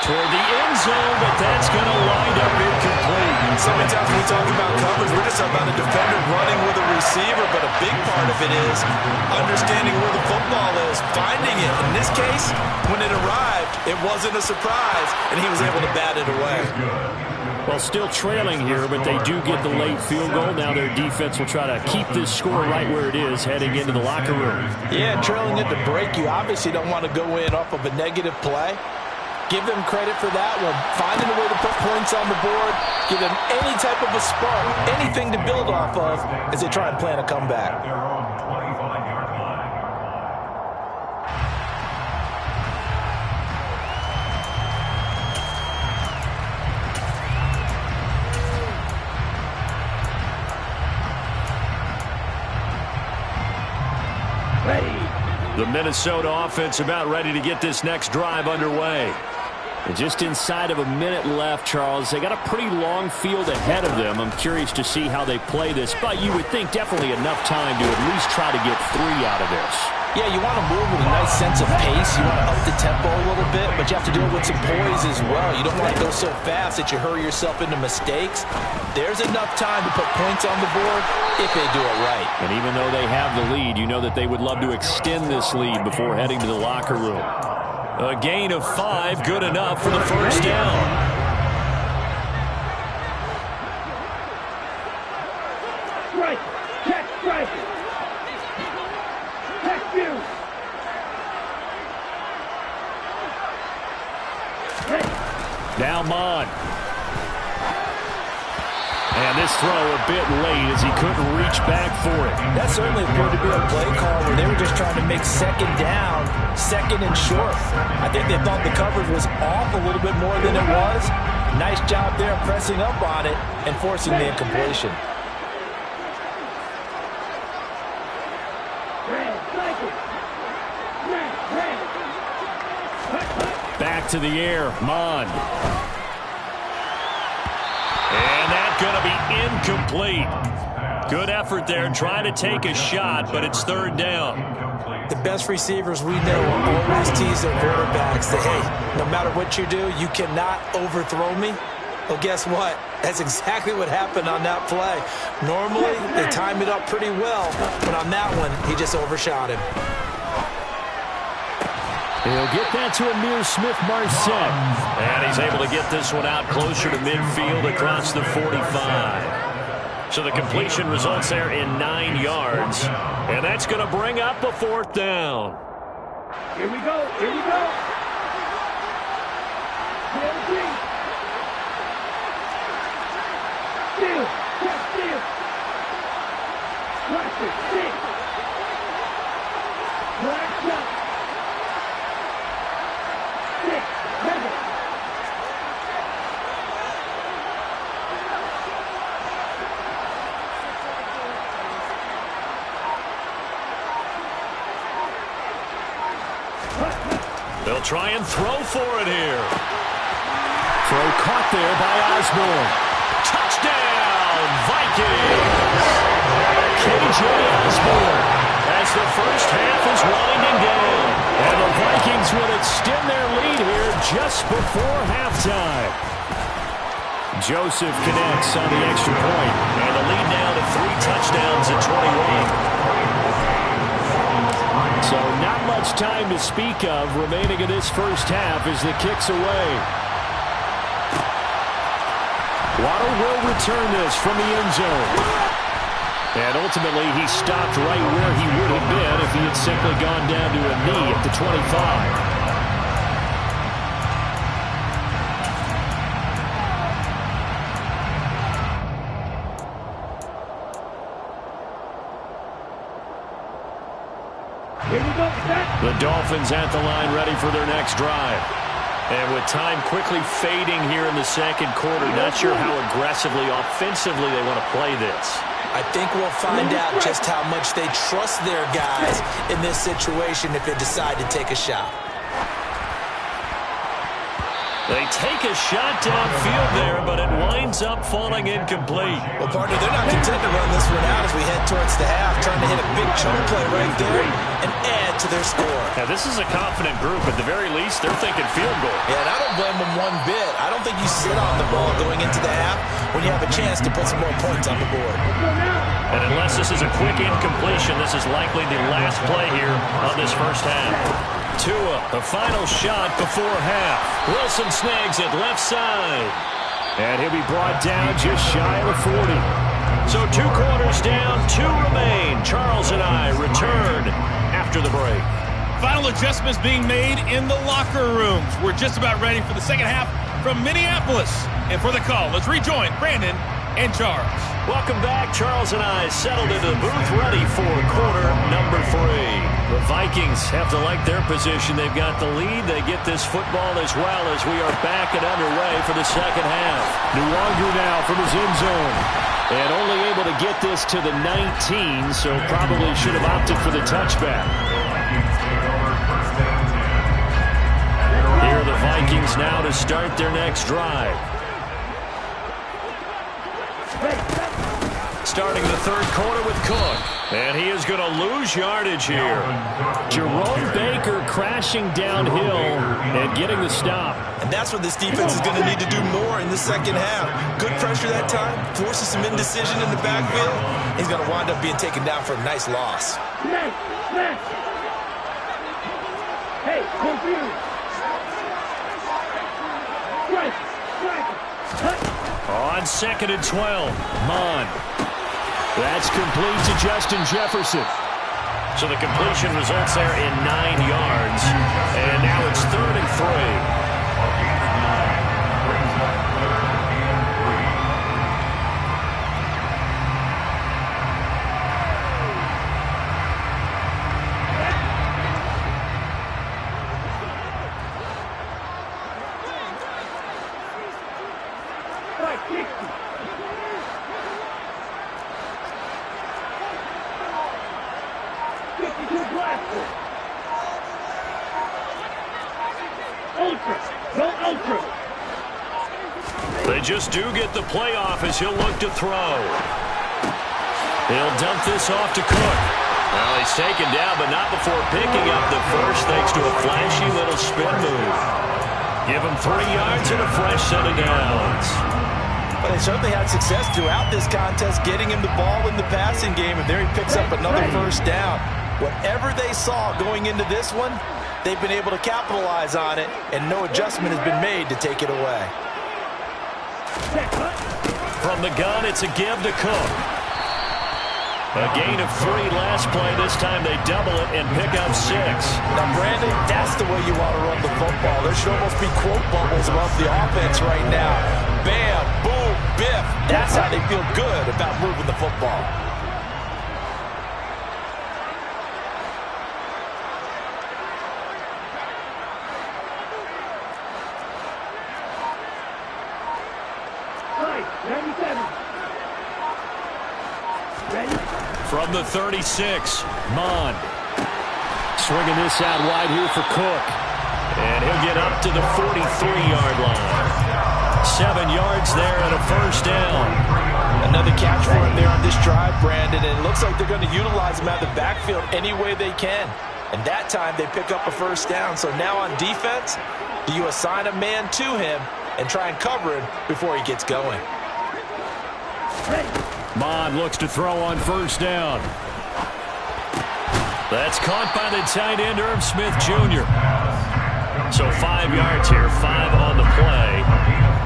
Toward the end zone, but that's going to wind up incomplete. So many times when we talk about coverage, we're just about a defender running with a receiver, but a big part of it is understanding where the football is, finding it. In this case, when it arrived, it wasn't a surprise, and he was able to bat it away. Well, still trailing here, but they do get the late field goal. Now their defense will try to keep this score right where it is heading into the locker room. Yeah, trailing at the break, you obviously don't want to go in off of a negative play. Give them credit for that one. Finding a way to put points on the board. Give them any type of a spark, anything to build off of as they try and plan a comeback. The Minnesota offense about ready to get this next drive underway. And just inside of a minute left, Charles. They got a pretty long field ahead of them. I'm curious to see how they play this, but you would think definitely enough time to at least try to get 3 out of this. Yeah, you want to move with a nice sense of pace. You want to up the tempo a little bit, but you have to deal with some poise as well. You don't want to go so fast that you hurry yourself into mistakes. There's enough time to put points on the board if they do it right. And even though they have the lead, you know that they would love to extend this lead before heading to the locker room. A gain of 5, good enough for the first down. Strike! Check strike! Check you! Now Mon. And this throw a bit late as he couldn't reach back for it. That certainly appeared to be a play call where they were just trying to make second down, second and short. I think they thought the coverage was off a little bit more than it was. Nice job there pressing up on it and forcing the incompletion. Back to the air, Mon. incomplete. Good effort there trying to take a shot, but it's third down. The best receivers we know always tease their quarterbacks that, hey, no matter what you do, you cannot overthrow me. Well, guess what? That's exactly what happened on that play. Normally, they time it up pretty well, but on that one, he just overshot him. He'll get that to Amir Smith-Marset. And he's able to get this one out closer to midfield across the 45. So the completion results there in 9 yards. And that's going to bring up a 4th down. Here we go. Here we go. Steal. Catch steal. Watch it. Stick. Black shot. Stick. Pivot. They'll try and throw for it here. Throw caught there by Osborne. Touchdown, Vikings! KJ Osborne as the first half is winding down. And the Vikings will extend their lead here just before halftime. Joseph connects on the extra point. And the lead now to 3 touchdowns at 21. So not much time to speak of remaining in this first half as the kick's away. Waddle will return this from the end zone. And ultimately, he stopped right where he would have been if he had simply gone down to a knee at the 25. The Dolphins at the line ready for their next drive. And with time quickly fading here in the second quarter, not sure how aggressively, offensively they want to play this. I think we'll find out just how much they trust their guys in this situation if they decide to take a shot. They take a shot downfield there, but it winds up falling incomplete. Well, partner, they're not content to run this one out as we head towards the half, trying to hit a big chunk play right there and add to their score. Now, this is a confident group. At the very least, they're thinking field goal. Yeah, and I don't blame them one bit. I don't think you sit on the ball going into the half when you have a chance to put some more points on the board. And unless this is a quick incompletion, this is likely the last play here of this first half. Tua, the final shot before half. Wilson snags it left side. And he'll be brought down just shy of the 40. So 2 quarters down, 2 remain. Charles and I return after the break. Final adjustments being made in the locker rooms. We're just about ready for the second half from Minneapolis. And for the call, let's rejoin Brandon and Charles. Welcome back. Charles and I settled into the booth ready for quarter number 3. The Vikings have to like their position. They've got the lead. They get this football as well as we are back and underway for the second half. Nwangu now from his end zone. And only able to get this to the 19, so probably should have opted for the touchback. Here are the Vikings now to start their next drive. Starting the third quarter with Cook. And he is going to lose yardage here. Jerome Baker crashing downhill and getting the stop. And that's what this defense is going to need to do more in the second half. Good pressure that time, forces some indecision in the backfield. He's going to wind up being taken down for a nice loss. Hey, confused. On 2nd and 12. Mon. That's complete to Justin Jefferson. So the completion results there in 9 yards. And now it's 3rd and 3. They just do get the play off as he'll look to throw. He'll dump this off to Cook. Well, he's taken down, but not before picking up the first thanks to a flashy little spin move. Give him 3 yards and a fresh set of downs. But they certainly had success throughout this contest, getting him the ball in the passing game, and there he picks up another first down. Whatever they saw going into this one, they've been able to capitalize on it, and no adjustment has been made to take it away. From the gun, it's a give to Cook. A gain of 3 last play. This time they double it and pick up 6. Now, Brandon, that's the way you want to run the football. There should almost be quote bubbles above the offense right now. Bam, boom, biff. That's how they feel good about moving the football. From the 36, Mond. Swinging this out wide here for Cook. And he'll get up to the 43-yard line. 7 yards there and a first down. Another catch for him there on this drive, Brandon. And it looks like they're going to utilize him out of the backfield any way they can. And that time they pick up a first down. So now on defense, do you assign a man to him and try and cover him before he gets going? Mond looks to throw on first down. That's caught by the tight end, Irv Smith Jr. So 5 yards here, 5 on the play,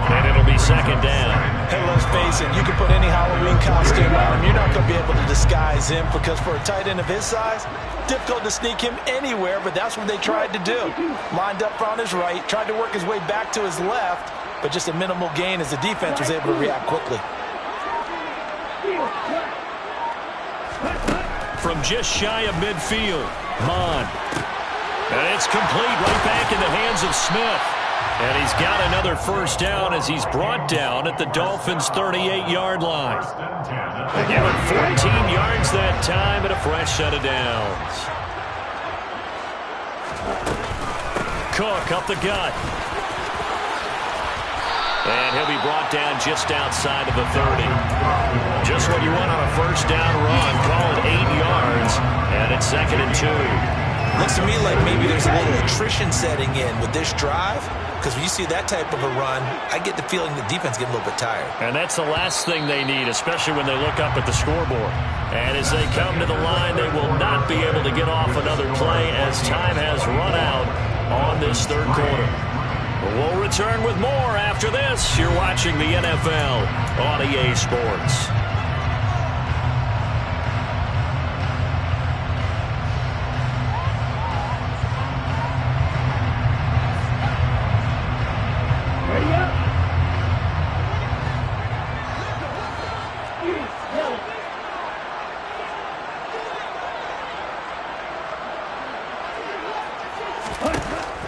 and it'll be second down. Hey, let's face it, you can put any Halloween costume on him. You're not going to be able to disguise him because for a tight end of his size, difficult to sneak him anywhere, but that's what they tried to do. Lined up on his right, tried to work his way back to his left, but just a minimal gain as the defense was able to react quickly. From just shy of midfield, Mond. And it's complete right back in the hands of Smith. And he's got another first down as he's brought down at the Dolphins' 38-yard line. They give him 14 yards that time and a fresh set of downs. Cook up the gut. And he'll be brought down just outside of the 30. Just what you want on a first down run. Call it 8 yards, and it's 2nd and 2. Looks to me like maybe there's a little attrition setting in with this drive, because when you see that type of a run, I get the feeling the defense getting a little bit tired. And that's the last thing they need, especially when they look up at the scoreboard. And as they come to the line, they will not be able to get off another play as time has run out on this third quarter. We'll return with more after this. You're watching the NFL on EA Sports.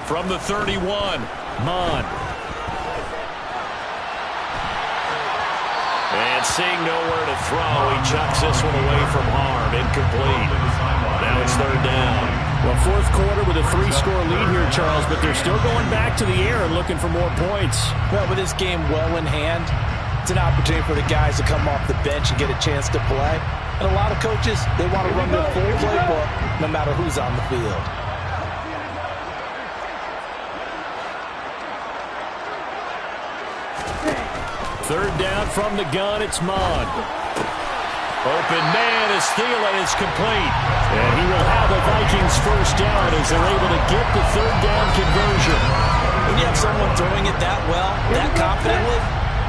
From the 31, Mond. And seeing nowhere to throw, he chucks this one away from harm. Incomplete. Now it's third down. Well, fourth quarter with a 3-score lead here, Charles, but they're still going back to the air and looking for more points. Well, with this game well in hand, it's an opportunity for the guys to come off the bench and get a chance to play. And a lot of coaches, they want to run their full playbook no matter who's on the field. Third down from the gun, it's Mond. Open man is Thielen, is complete. And he will have the Vikings first down as they're able to get the third down conversion. When you have someone throwing it that well, that confidently,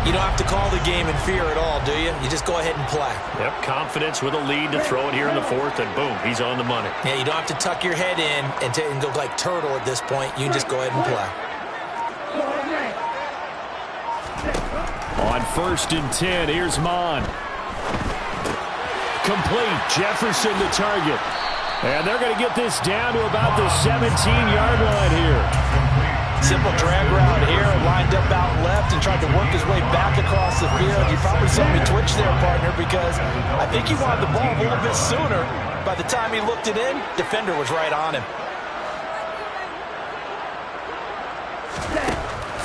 you don't have to call the game in fear at all, do you? You just go ahead and play. Yep, confidence with a lead to throw it here in the fourth, and boom, he's on the money. Yeah, you don't have to tuck your head in and go like turtle at this point. You can just go ahead and play. On 1st and 10, here's Mond. Complete. Jefferson the target. And they're going to get this down to about the 17-yard line here. Simple drag route here, lined up out left and tried to work his way back across the field. You probably saw me twitch there, partner, because I think he wanted the ball a little bit sooner. By the time he looked it in, defender was right on him.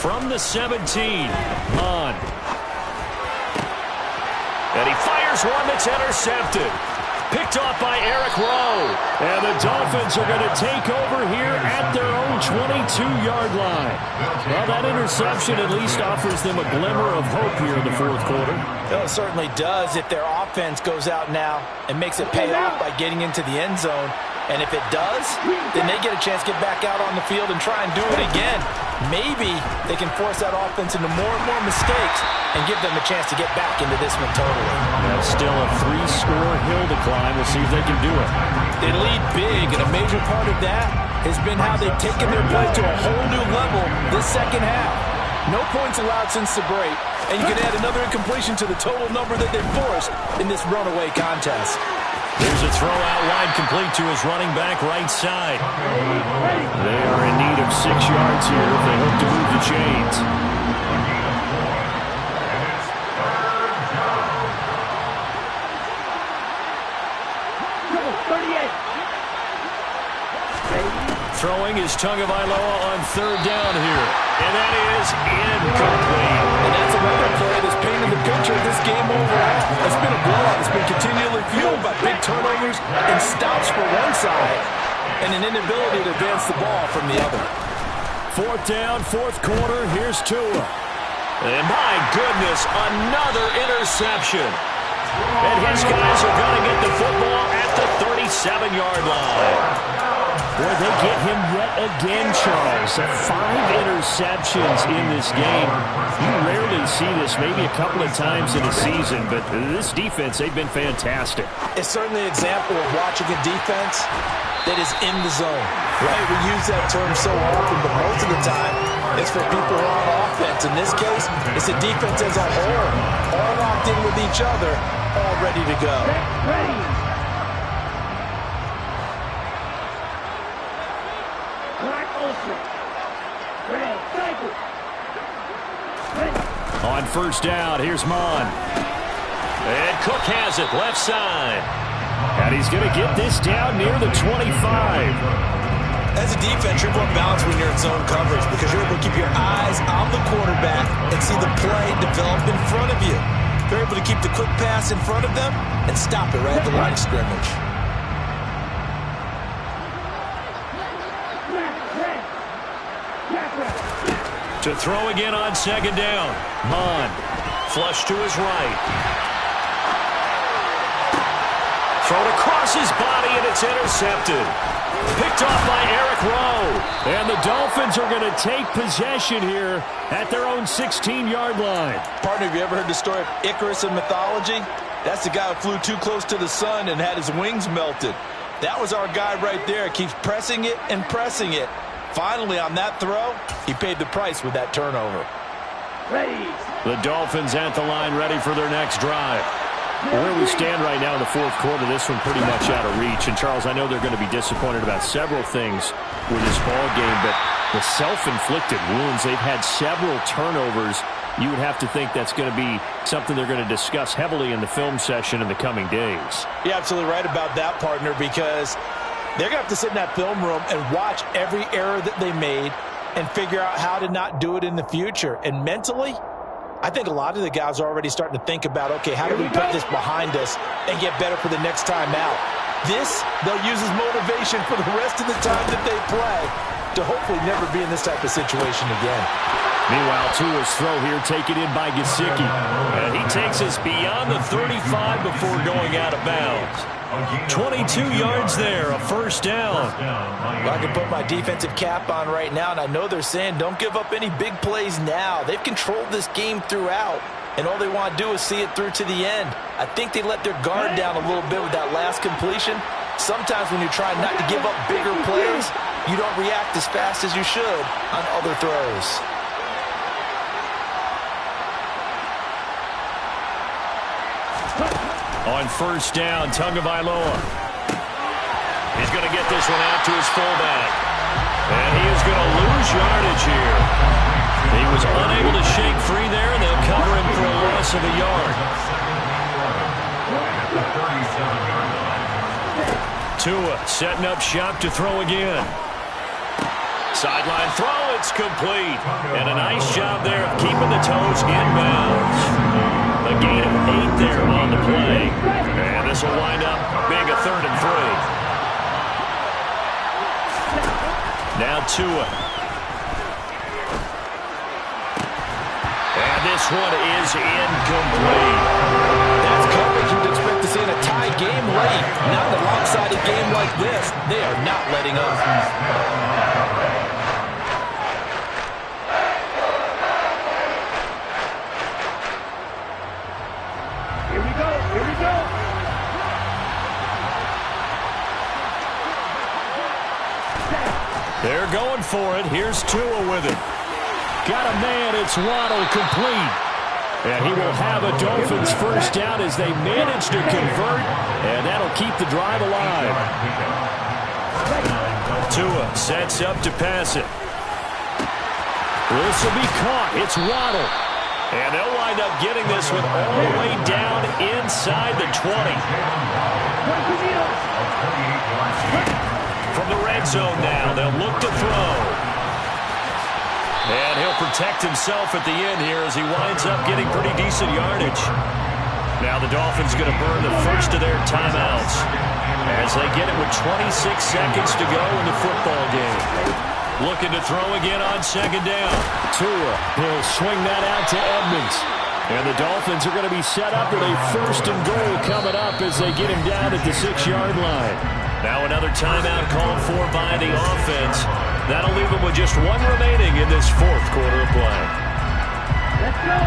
from the 17. Mon. And he fires one that's intercepted. Picked off by Eric Rowe. And the Dolphins are going to take over here at their own 22-yard line. Well, that interception at least offers them a glimmer of hope here in the fourth quarter. Well, it certainly does if their offense goes out now and makes it pay off by getting into the end zone. And if it does, then they get a chance to get back out on the field and try and do it again. Maybe they can force that offense into more and more mistakes and give them a chance to get back into this one totally. Now still a 3-score hill to climb. We'll see if they can do it. They lead big, and a major part of that has been how they've taken their play to a whole new level this second half. No points allowed since the break, and you can add another incompletion to the total number that they've forced in this runaway contest. There's a throw out wide complete to his running back right side. They are in need of 6 yards here if they hope to move the chains. Throwing is Tagovailoa on 3rd down here. And that is incomplete. And that's another play that's painted the picture of this game overall. It's been a blowout. It's been continually fueled by big turnovers and stops for one side and an inability to advance the ball from the other. 4th down, 4th quarter. Here's Tua. And my goodness, another interception. And his guys are going to get the football at the 37-yard line. Boy, they get him yet again, Charles. 5 interceptions in this game. You rarely see this, maybe a couple of times in a season, but this defense, they've been fantastic. It's certainly an example of watching a defense that is in the zone. Right? We use that term so often, but most of the time, it's for people who are on offense. In this case, it's a defense as a whole, all locked in with each other, all ready to go. On 1st down, here's Mon. And Cook has it, left side. And he's going to get this down near the 25. As a defense, you're more balanced when you're in zone coverage because you're able to keep your eyes on the quarterback and see the play develop in front of you. You're able to keep the quick pass in front of them and stop it right at the line of scrimmage. To throw again on 2nd down. Mon. Flush to his right. Thrown across his body, and it's intercepted. Picked off by Eric Rowe. And the Dolphins are going to take possession here at their own 16-yard line. Partner, have you ever heard the story of Icarus in mythology? That's the guy who flew too close to the sun and had his wings melted. That was our guy right there. Keeps pressing it and pressing it. Finally, on that throw, he paid the price with that turnover. The Dolphins at the line, ready for their next drive. Where we stand right now in the 4th quarter, this one pretty much out of reach. And, Charles, I know they're going to be disappointed about several things with this ball game, but the self-inflicted wounds, they've had several turnovers. You would have to think that's going to be something they're going to discuss heavily in the film session in the coming days. You're absolutely right about that, partner, because they're going to have to sit in that film room and watch every error that they made and figure out how to not do it in the future. And mentally, I think a lot of the guys are already starting to think about, okay, how do we put this behind us and get better for the next time out? This, they'll use as motivation for the rest of the time that they play to hopefully never be in this type of situation again. Meanwhile, Tua's throw here taken in by Gesicki. And he takes us beyond the 35 before going out of bounds. 22 yards there, a 1st down. Well, I can put my defensive cap on right now, and I know they're saying don't give up any big plays now. They've controlled this game throughout, and all they want to do is see it through to the end. I think they let their guard down a little bit with that last completion. Sometimes when you're trying not to give up bigger plays, you don't react as fast as you should on other throws. On 1st down, Tagovailoa. He's going to get this one out to his fullback. And he is going to lose yardage here. He was unable to shake free there, and they'll cover him for a loss of a yard. Tua setting up shop to throw again. Sideline throw It's complete. And a nice job there of keeping the toes in bounds. A gain of 8 there on the play. And this will wind up being a 3rd and 3. Now Tua. And this one is incomplete. That's coverage you'd expect to see in a tie game late. Not in a lopsided game like this. They are not letting up. Here we go. Here we go. They're going for it. Here's Tua with it. Got a man. It's Waddle, complete. And he will have a Dolphins first down as they manage to convert, and that'll keep the drive alive. Tua sets up to pass it. This will be caught. It's Waddle. And they'll wind up getting this one all the way down inside the 20. From the red zone now, they'll look to throw. And he'll protect himself at the end here as he winds up getting pretty decent yardage. Now the Dolphins going to burn the first of their timeouts as they get it with 26 seconds to go in the football game. Looking to throw again on 2nd down. Tua will swing that out to Edmonds. And the Dolphins are going to be set up with a 1st and goal coming up as they get him down at the 6-yard line. Now another timeout called for by the offense. That'll leave them with just 1 remaining in this 4th quarter of play. Let's go.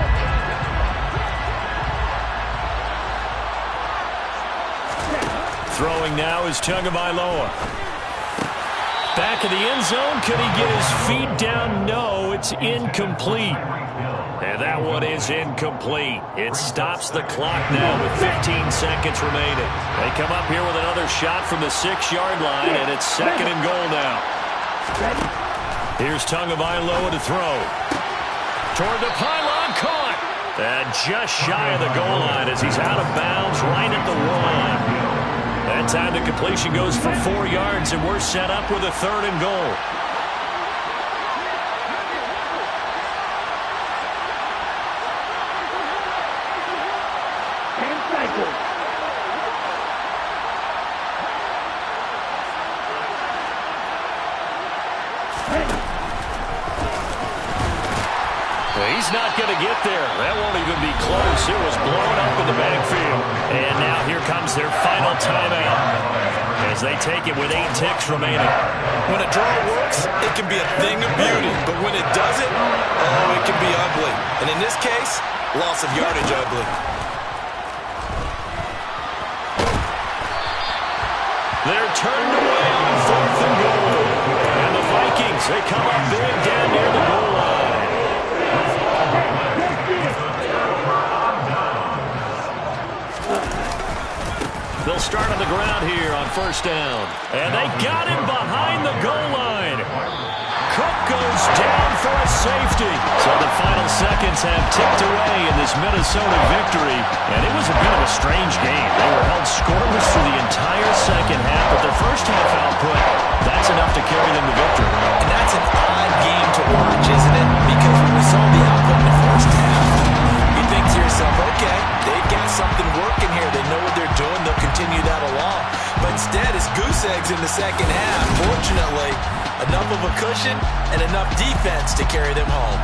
Throwing now is Tagovailoa. Back of the end zone. Could he get his feet down? No, it's incomplete. And that one is incomplete. It stops the clock now with 15 seconds remaining. They come up here with another shot from the 6-yard line, and it's 2nd and goal now. Here's Tagovailoa to throw. Toward the pylon, caught. And just shy of the goal line as he's out of bounds right at the 1. That time the completion goes for 4 yards, and we're set up with a 3rd and goal. He's not going to get there. That won't even be close. It was blown up in the backfield. And now here comes their final timeout as they take it with 8 ticks remaining. When a draw works, it can be a thing of beauty. But when it doesn't, oh, it can be ugly. And in this case, loss of yardage ugly. They're turned away on 4th and goal. And the Vikings, they come up big down near the goal line. They'll start on the ground here on 1st down. And they got him behind the goal line. Cook goes down for a safety. So the final seconds have ticked away in this Minnesota victory. And it was a bit of a strange game. They were held scoreless through the entire 2nd half, but their first half output, that's enough to carry them to victory. And that's an odd game to watch, isn't it? Because when we saw the output in the first half, you think to yourself, okay, they've got something working here. They know what they're doing. They'll continue that along. But instead, it's goose eggs in the 2nd half. Fortunately, enough of a cushion and enough defense to carry them home.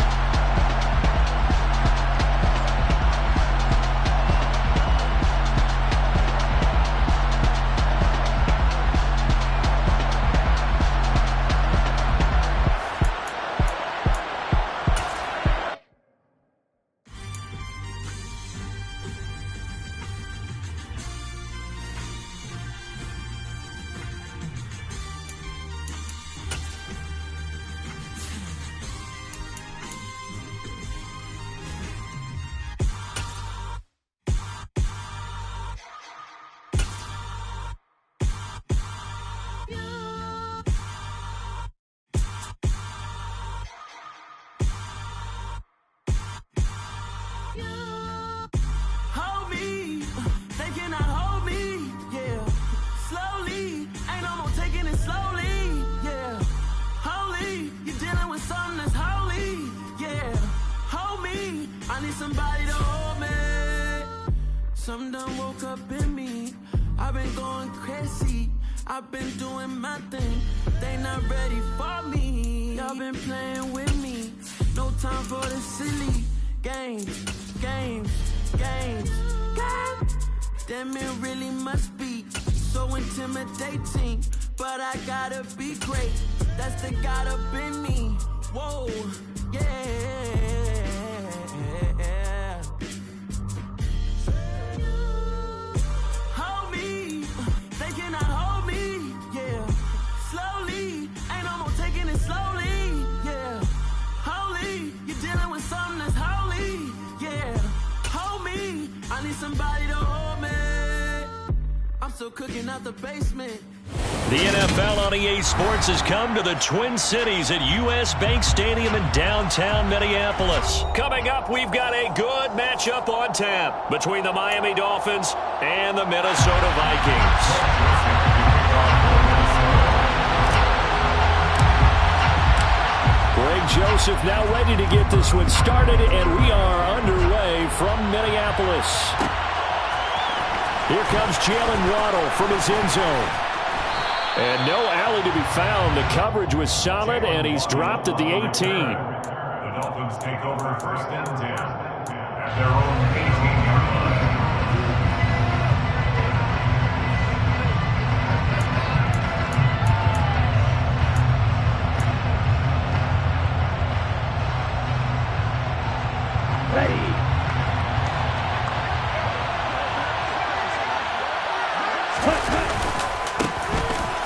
Something done woke up in me. I've been going crazy. I've been doing my thing. They not ready for me. Y'all been playing with me. No time for the silly games. Damn, it really must be so intimidating. But I gotta be great. That's the God up in me. Whoa, yeah. Hold me. They cannot hold me. Yeah. Slowly. Ain't no more taking it slowly. Yeah. Holy. You're dealing with something that's holy. Yeah. Hold me. I need somebody to hold me. I'm still cooking out the basement. The NFL on EA Sports has come to the Twin Cities at U.S. Bank Stadium in downtown Minneapolis. Coming up, we've got a good matchup on tap between the Miami Dolphins and the Minnesota Vikings. Greg Joseph now ready to get this one started, and we are underway from Minneapolis. Here comes Jalen Waddle from his end zone. And no alley to be found. The coverage was solid, and he's dropped at the 18. The Dolphins take over 1st and 10 at their own 18-yard line.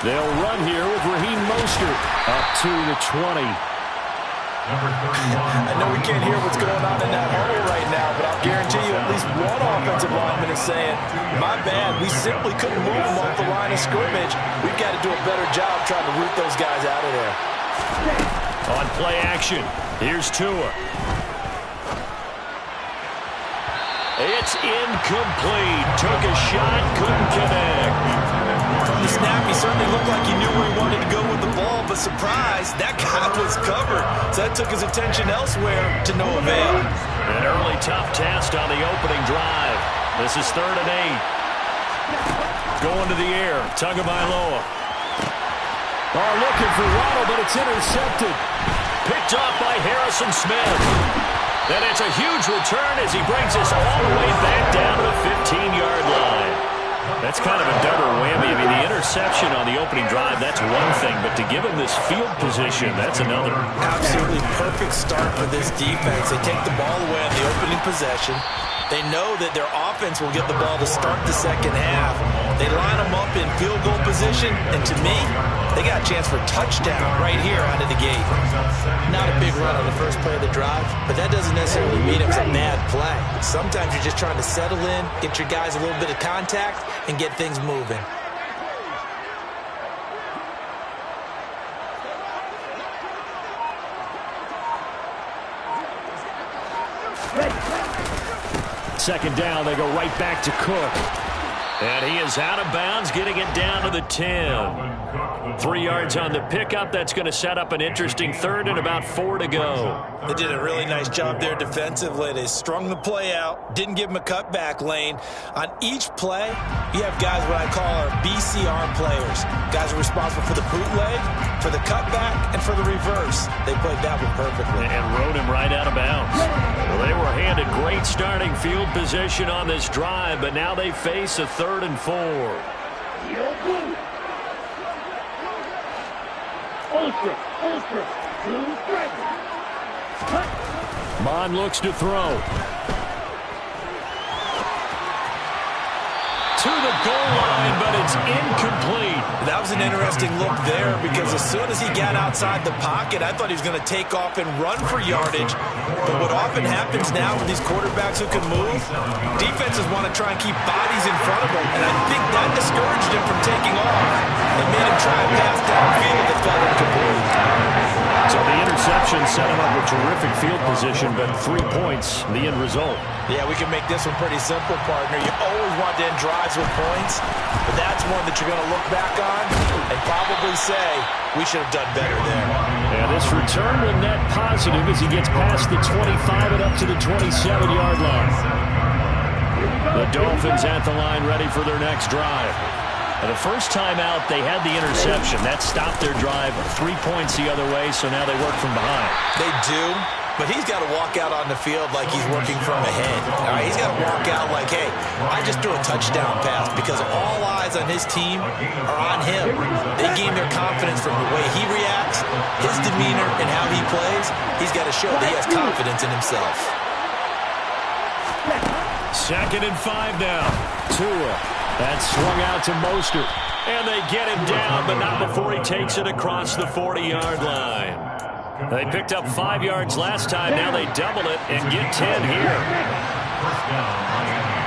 They'll run here with Raheem Mostert up to the 20. I know we can't hear what's going on in that huddle right now, but I'll guarantee you at least one offensive lineman is saying, my bad, we simply couldn't move them off the line of scrimmage. We've got to do a better job trying to root those guys out of there. On play action, here's Tua. It's incomplete. Took a shot, couldn't connect. From the snap, he certainly looked like he knew where he wanted to go with the ball, but surprise, that guy was covered. So that took his attention elsewhere to no avail. An early tough test on the opening drive. This is 3rd and 8. Going to the air, Tagovailoa. Oh, looking for Waddle, but it's intercepted. Picked off by Harrison Smith. And it's a huge return as he brings us all the way back down to the 15-yard line. That's kind of a double whammy. I mean, the interception on the opening drive, that's one thing, but to give him this field position, that's another. Absolutely perfect start for this defense. They take the ball away on the opening possession. They know that their offense will get the ball to start the second half. They line them up in field goal position, and to me, they got a chance for a touchdown right here out of the gate. Not a big run on the first play of the drive, but that doesn't necessarily mean it's a bad play. Sometimes you're just trying to settle in, get your guys a little bit of contact, and get things moving. Second down, they go right back to Cook. And he is out of bounds, getting it down to the 10. 3 yards on the pickup. That's going to set up an interesting 3rd and about 4 to go. They did a really nice job there defensively. They strung the play out, didn't give him a cutback lane. On each play, you have guys what I call our BCR players. Guys are responsible for the bootleg, for the cutback, and for the reverse. They played that one perfectly. And rode him right out of bounds. Well, they were handed great starting field position on this drive, but now they face a 3rd and 4. Ultra, blue striker. Mond looks to throw. To the goal line, but it's incomplete. That was an interesting look there because as soon as he got outside the pocket, I thought he was going to take off and run for yardage. But what often happens now with these quarterbacks who can move, defenses want to try and keep bodies in front of them, and I think that discouraged him from taking off. It made him try and pass downfield that felt incomplete. So the interception set him up with terrific field position, but 3 points, the end result. Yeah, we can make this one pretty simple, partner. You always want to end drives with points, but that's one that you're going to look back on and probably say, we should have done better there. And this return will net positive as he gets past the 25 and up to the 27-yard line. The Dolphins at the line, ready for their next drive. The first time out, they had the interception. That stopped their drive 3 points the other way, so now they work from behind. They do, but he's got to walk out on the field like he's working from ahead. All right, he's got to walk out like, hey, I just threw a touchdown pass because all eyes on his team are on him. They gain their confidence from the way he reacts, his demeanor, and how he plays. He's got to show that he has confidence in himself. 2nd and 5 now. Tua. That's swung out to Mostert. And they get him down, but not before he takes it across the 40-yard line. They picked up 5 yards last time. Now they double it and get 10 here. First down, Miami.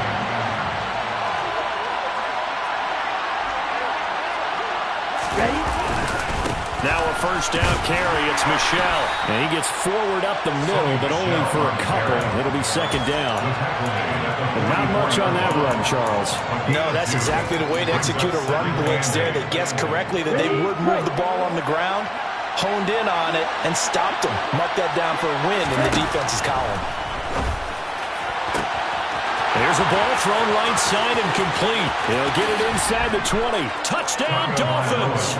Now a first down carry. It's Michel. And he gets forward up the middle, but only for a couple. It'll be 2nd down. But not much on that run, Charles. No, that's exactly the way to execute a run blitz there. They guessed correctly that they would move the ball on the ground, honed in on it, and stopped them. Mark that down for a win in the defense's column. Here's a ball thrown right side and complete. He'll get it inside the 20. Touchdown, Dolphins!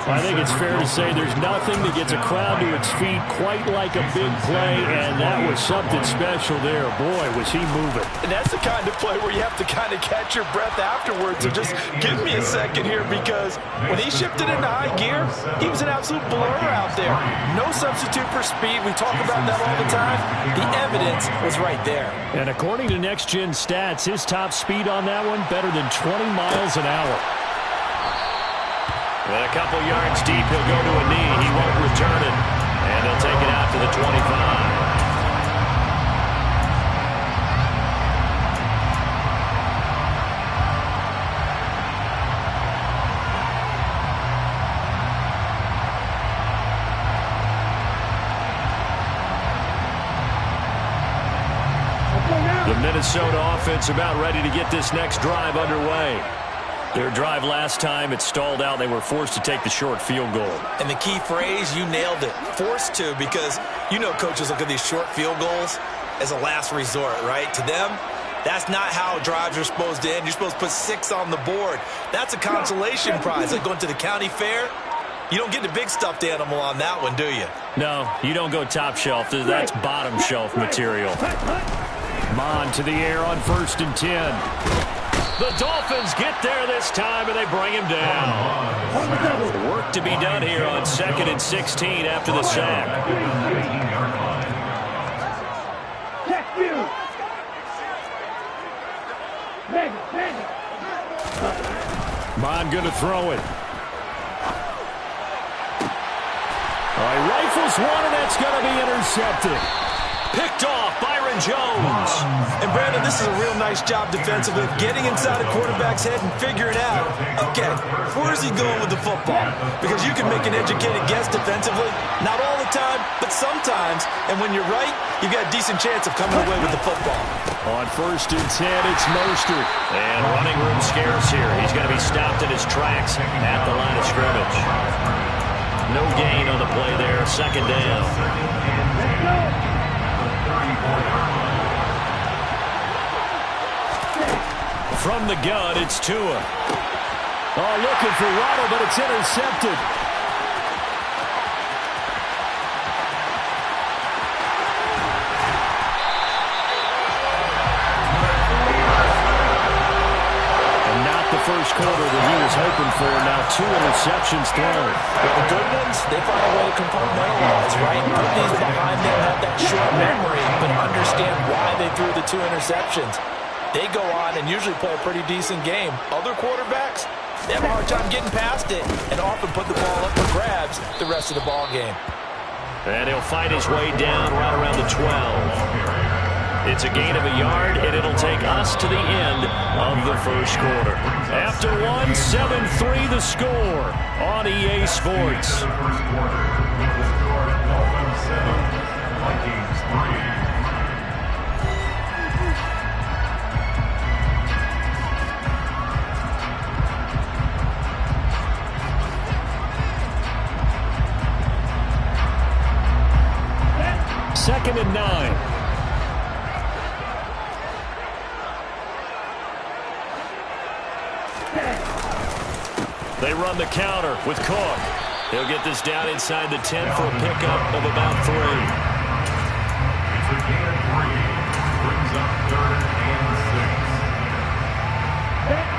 I think it's fair to say there's nothing that gets a crowd to its feet quite like a big play, and that was something special there. Boy, was he moving. And that's the kind of play where you have to kind of catch your breath afterwards. So just give me a second here, because when he shifted into high gear, he was an absolute blur out there. No substitute for speed. We talk about that all the time. The evidence was right there. And according to Next Gen Stats, his top speed on that one, better than 20 miles an hour. And a couple yards deep, he'll go to a knee. He won't return it. And he'll take it out to the 25. The Minnesota offense about ready to get this next drive underway. Their drive last time, it stalled out. They were forced to take the short field goal. And the key phrase, you nailed it, forced to, because you know coaches look at these short field goals as a last resort, right? To them, that's not how drives are supposed to end. You're supposed to put 6 on the board. That's a consolation prize. Like going to the county fair, you don't get the big stuffed animal on that one, do you? No, you don't go top shelf. That's bottom shelf material. Mon to the air on 1st and 10. The Dolphins get there this time, and they bring him down. Work to be done here on 2nd and 16 after the sack. Mon going to throw it. All right, rifles one, and that's going to be intercepted. Picked off, Byron Jones. And Brandon, this is a real nice job defensively of getting inside a quarterback's head and figuring out, okay, where is he going with the football? Because you can make an educated guess defensively, not all the time, but sometimes. And when you're right, you've got a decent chance of coming away with the football. On 1st and 10, it's Mostert. And running room scarce here. He's going to be stopped in his tracks at the line of scrimmage. No gain on the play there, 2nd down. From the gun, it's Tua. Oh, looking for Waddle, but it's intercepted. And not the first quarter that he was hoping for. Now 2 interceptions thrown. Well, the good ones, they find a way to compartmentalize, right? Put these behind them, have that short memory, but understand why they threw the 2 interceptions. They go on and usually play a pretty decent game. Other quarterbacks, they have a hard time getting past it and often put the ball up for grabs the rest of the ball game. And he'll fight his way down right around the 12. It's a gain of a yard, and it'll take us to the end of the first quarter. After one, 7-3 the score on EA Sports. Dolphins 7, Vikings 3. Second and 9. They run the counter with Cook. He'll get this down inside the 10 for a pickup of about 3. It's a gain of 3. Brings up 3rd and 6.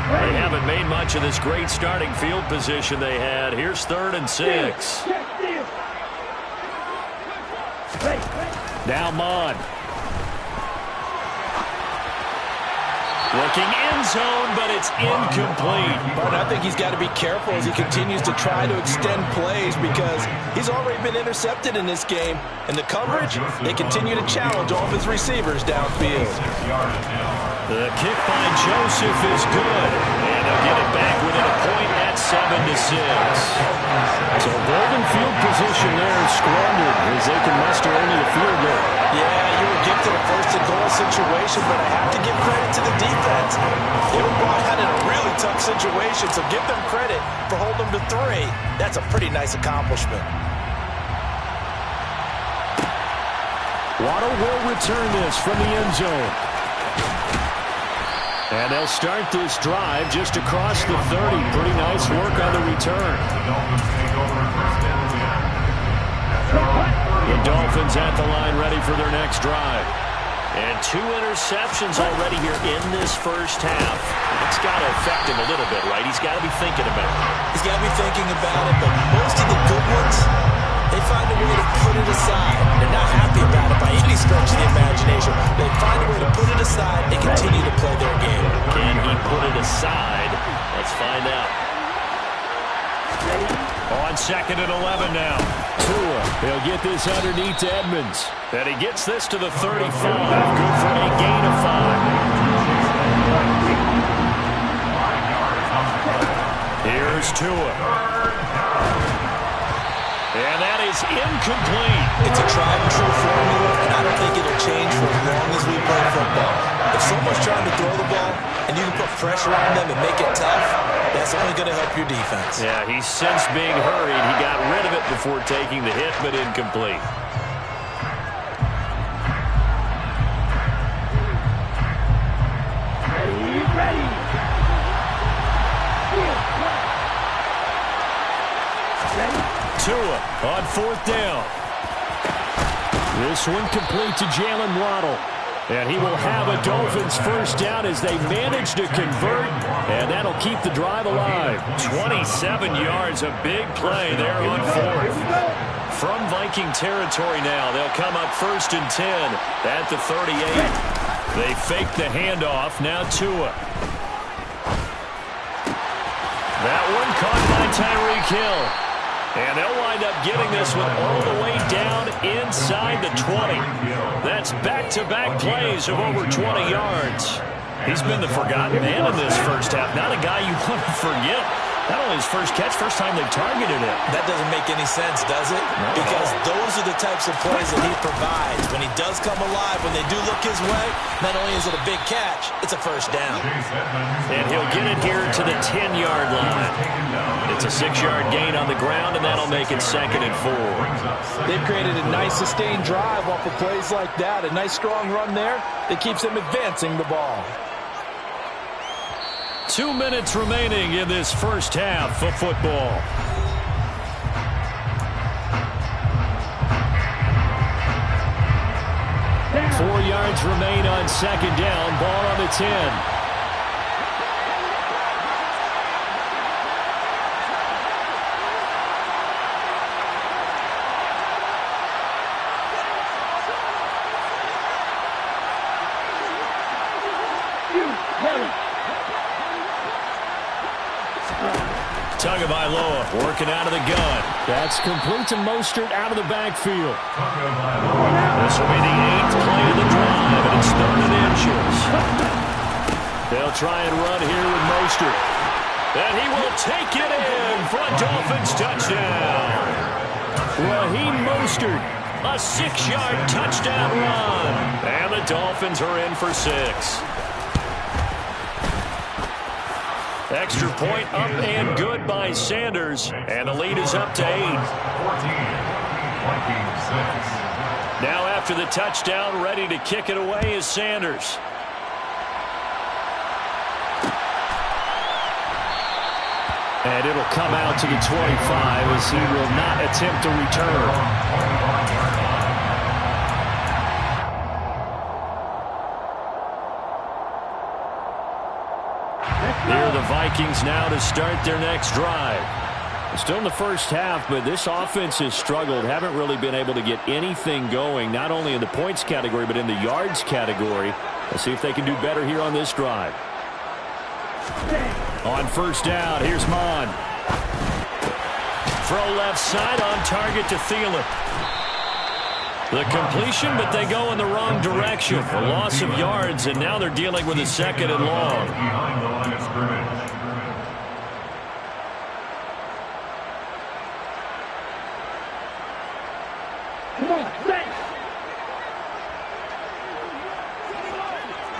They haven't made much of this great starting field position they had. Here's 3rd and 6. Now Mon. Looking end zone, but it's incomplete. But I think he's got to be careful as he continues to try to extend plays because he's already been intercepted in this game. And the coverage, they continue to challenge all of his receivers downfield. The kick by Joseph is good. And they'll get it back within a point at 7-6. So golden field position there is squandered as they can muster only a field goal. Yeah, you were gifted a first-and-goal situation, but I have to give credit to the defense. They were brought out in a really tough situation, so give them credit for holding them to 3. That's a pretty nice accomplishment. Waddle will return this from the end zone. And they'll start this drive just across the 30. Pretty nice work on the return. The Dolphins take over 1st and 10. The Dolphins at the line ready for their next drive. And 2 interceptions already here in this first half. It's got to affect him a little bit, right? He's got to be thinking about it. He's got to be thinking about it, but most of the good ones, they find a way to put it aside. They're not happy about it by any stretch of the imagination. They find a way to put it aside and continue to play their game. Can he put it aside? Let's find out. On 2nd and 11 now. Tua, they'll get this underneath to Edmonds. And he gets this to the 35. Good for a gain of 5. Here's Tua. And that is incomplete. It's a tried and true formula, and I don't think it'll change for as long as we play football. If someone's trying to throw the ball and you can put pressure on them and make it tough, that's only going to help your defense. Yeah, he's sensed being hurried. He got rid of it before taking the hit, but incomplete. Tua on 4th down. This one complete to Jalen Waddle. And he will have a Dolphins first down as they manage to convert. And that'll keep the drive alive. 27 yards, a big play there on 4th. From Viking territory now, they'll come up 1st and 10 at the 38. They fake the handoff. Now Tua. That one caught by Tyreek Hill. And they'll wind up getting this one all the way down inside the 20. That's back-to-back plays of over 20 yards. He's been the forgotten man in this first half. Not a guy you want to forget. Not only his first catch, first time they've targeted him. That doesn't make any sense, does it? Because those are the types of plays that he provides. When he does come alive, when they do look his way, not only is it a big catch, it's a first down. And he'll get it here to the 10-yard line. It's a 6-yard gain on the ground, and that'll make it 2nd and 4. They've created a nice sustained drive off of plays like that. A nice strong run there that keeps them advancing the ball. 2 minutes remaining in this first half of football. Four yards remain on 2nd down. Ball on the 10. Tagovailoa working out of the gun. That's complete to Mostert out of the backfield. This will be the 8th play of the drive, and it's 3rd and inches. They'll try and run here with Mostert. And he will take it in for a Dolphins touchdown. Raheem Mostert, a 6-yard touchdown run. And the Dolphins are in for 6. Extra point up and good by Sanders. And the lead is up to 8. 14, 26. Now after the touchdown, ready to kick it away is Sanders. And it'll come out to the 25 as he will not attempt to return. Here are the Vikings now to start their next drive. Still in the first half, but this offense has struggled. Haven't really been able to get anything going, not only in the points category, but in the yards category. Let's see if they can do better here on this drive. On first down, here's Mon. Throw left side on target to Thielen. The completion, but they go in the wrong direction. A loss of yards, and now they're dealing with a second and long. Behind the line of scrimmage. Come on, set.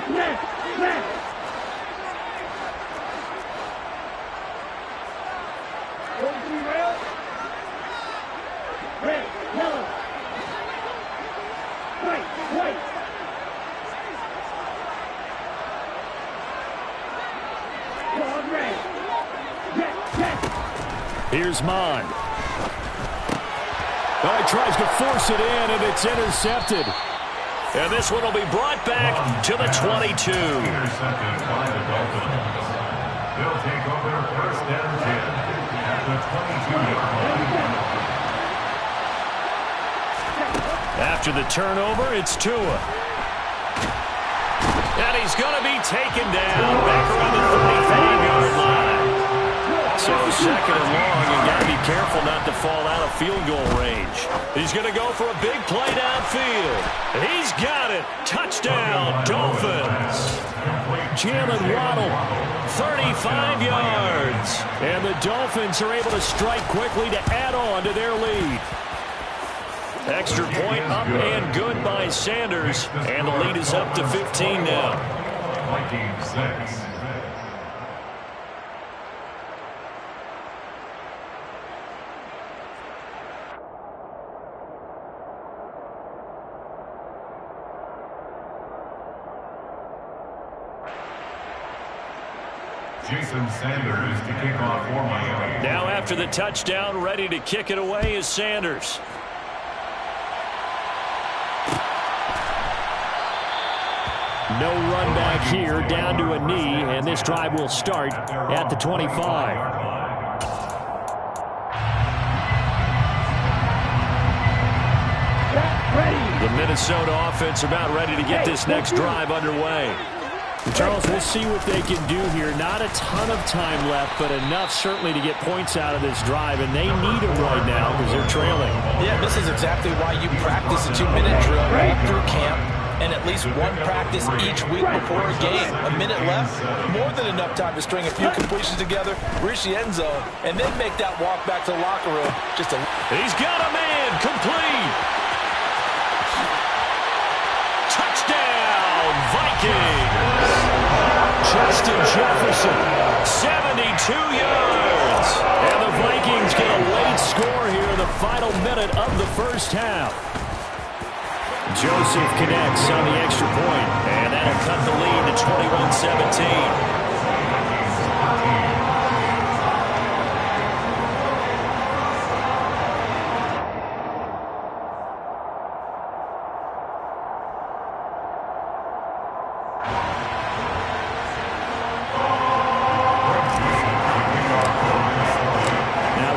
Snap, snap. Red, yellow. White, white. Dog red. Yes, yes. Here's Mon. Oh, he tries to force it in, and it's intercepted. And this one will be brought back to the 22. Intercepted by the Dolphins. They'll take over first and 10 at the 22-yard line. After the turnover, it's Tua. And he's going to be taken down back around the 35-yard line. So second and long, you got to be careful not to fall out of field goal range. He's going to go for a big play downfield. He's got it. Touchdown, Dolphins. Jalen Waddle, 35 yards. And the Dolphins are able to strike quickly to add on to their lead. Extra point up and good by Sanders. And the lead is up to 15 now. Vikings 6. Jason Sanders to kick off for Miami. Now after the touchdown, ready to kick it away is Sanders. No run back here, down to a knee, and this drive will start at the 25. The Minnesota offense about ready to get this next drive underway. Charles, we'll see what they can do here. Not a ton of time left, but enough certainly to get points out of this drive, and they need them right now because they're trailing. Yeah, this is exactly why you practice a 2-minute drill all through camp, and at least one practice each week before a game. A minute left, more than enough time to string a few completions together, reach the end zone, and then make that walk back to the locker room. He's got a man, complete. Touchdown, Vikings. Justin Jefferson, 72 yards. And the Vikings get a late score here in the final minute of the first half. Joseph connects on the extra point, and that'll cut the lead to 21-17.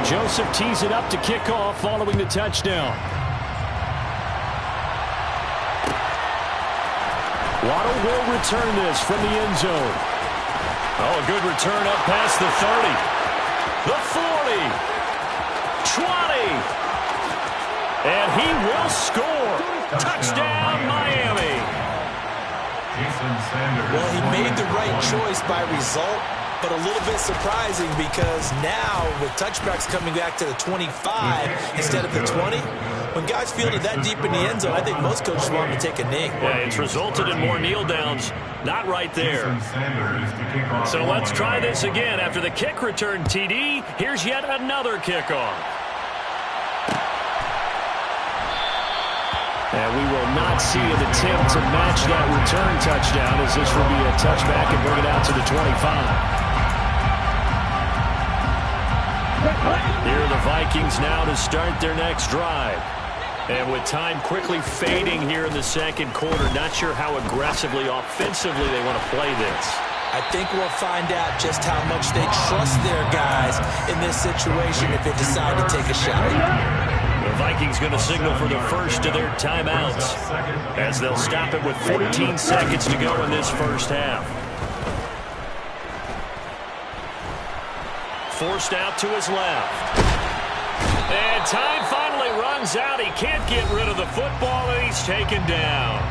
Joseph tees it up to kick off following the touchdown. Waddle will return this from the end zone. Oh, a good return up past the 30. The 40. 20. And he will score. Touchdown, Miami. Jason Sanders. Well, he made the right choice by result, but a little bit surprising because now with touchbacks coming back to the 25 instead of the 20, when guys fielded that deep in the end zone, I think most coaches want them to take a knee. Yeah, it's resulted in more kneel downs. Not right there. So let's try this again. After the kick return TD, here's yet another kickoff. And we will not see an attempt to match that return touchdown, as this will be a touchback and bring it out to the 25. Here are the Vikings now to start their next drive. And with time quickly fading here in the second quarter, not sure how aggressively, offensively they want to play this. I think we'll find out just how much they trust their guys in this situation if they decide to take a shot. The Vikings going to signal for the first of their timeouts as they'll stop it with 14 seconds to go in this first half. Forced out to his left. And time finally runs out. He can't get rid of the football, and he's taken down.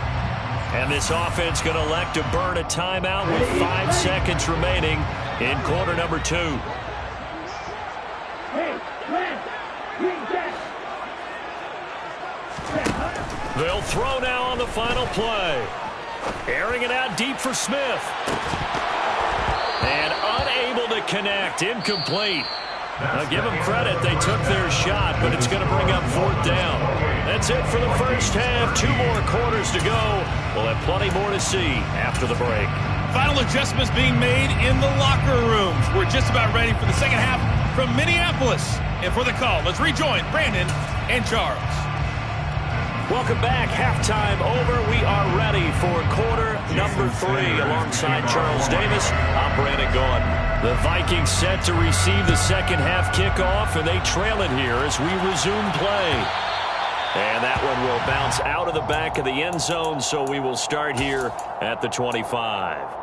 And this offense going to elect to burn a timeout with 5 seconds remaining in quarter number 2. They'll throw now on the final play. Airing it out deep for Smith. And unable to connect. Incomplete. Now give them credit. They took their shot, but it's going to bring up 4th down. That's it for the first half. 2 more quarters to go. We'll have plenty more to see after the break. Final adjustments being made in the locker rooms. We're just about ready for the second half from Minneapolis. And for the call, let's rejoin Brandon and Charles. Welcome back. Halftime over. We are ready for quarter number 3. Alongside Charles Davis, I'm Brandon Gaudin. The Vikings set to receive the second half kickoff, and they trail it here as we resume play. And that one will bounce out of the back of the end zone, so we will start here at the 25.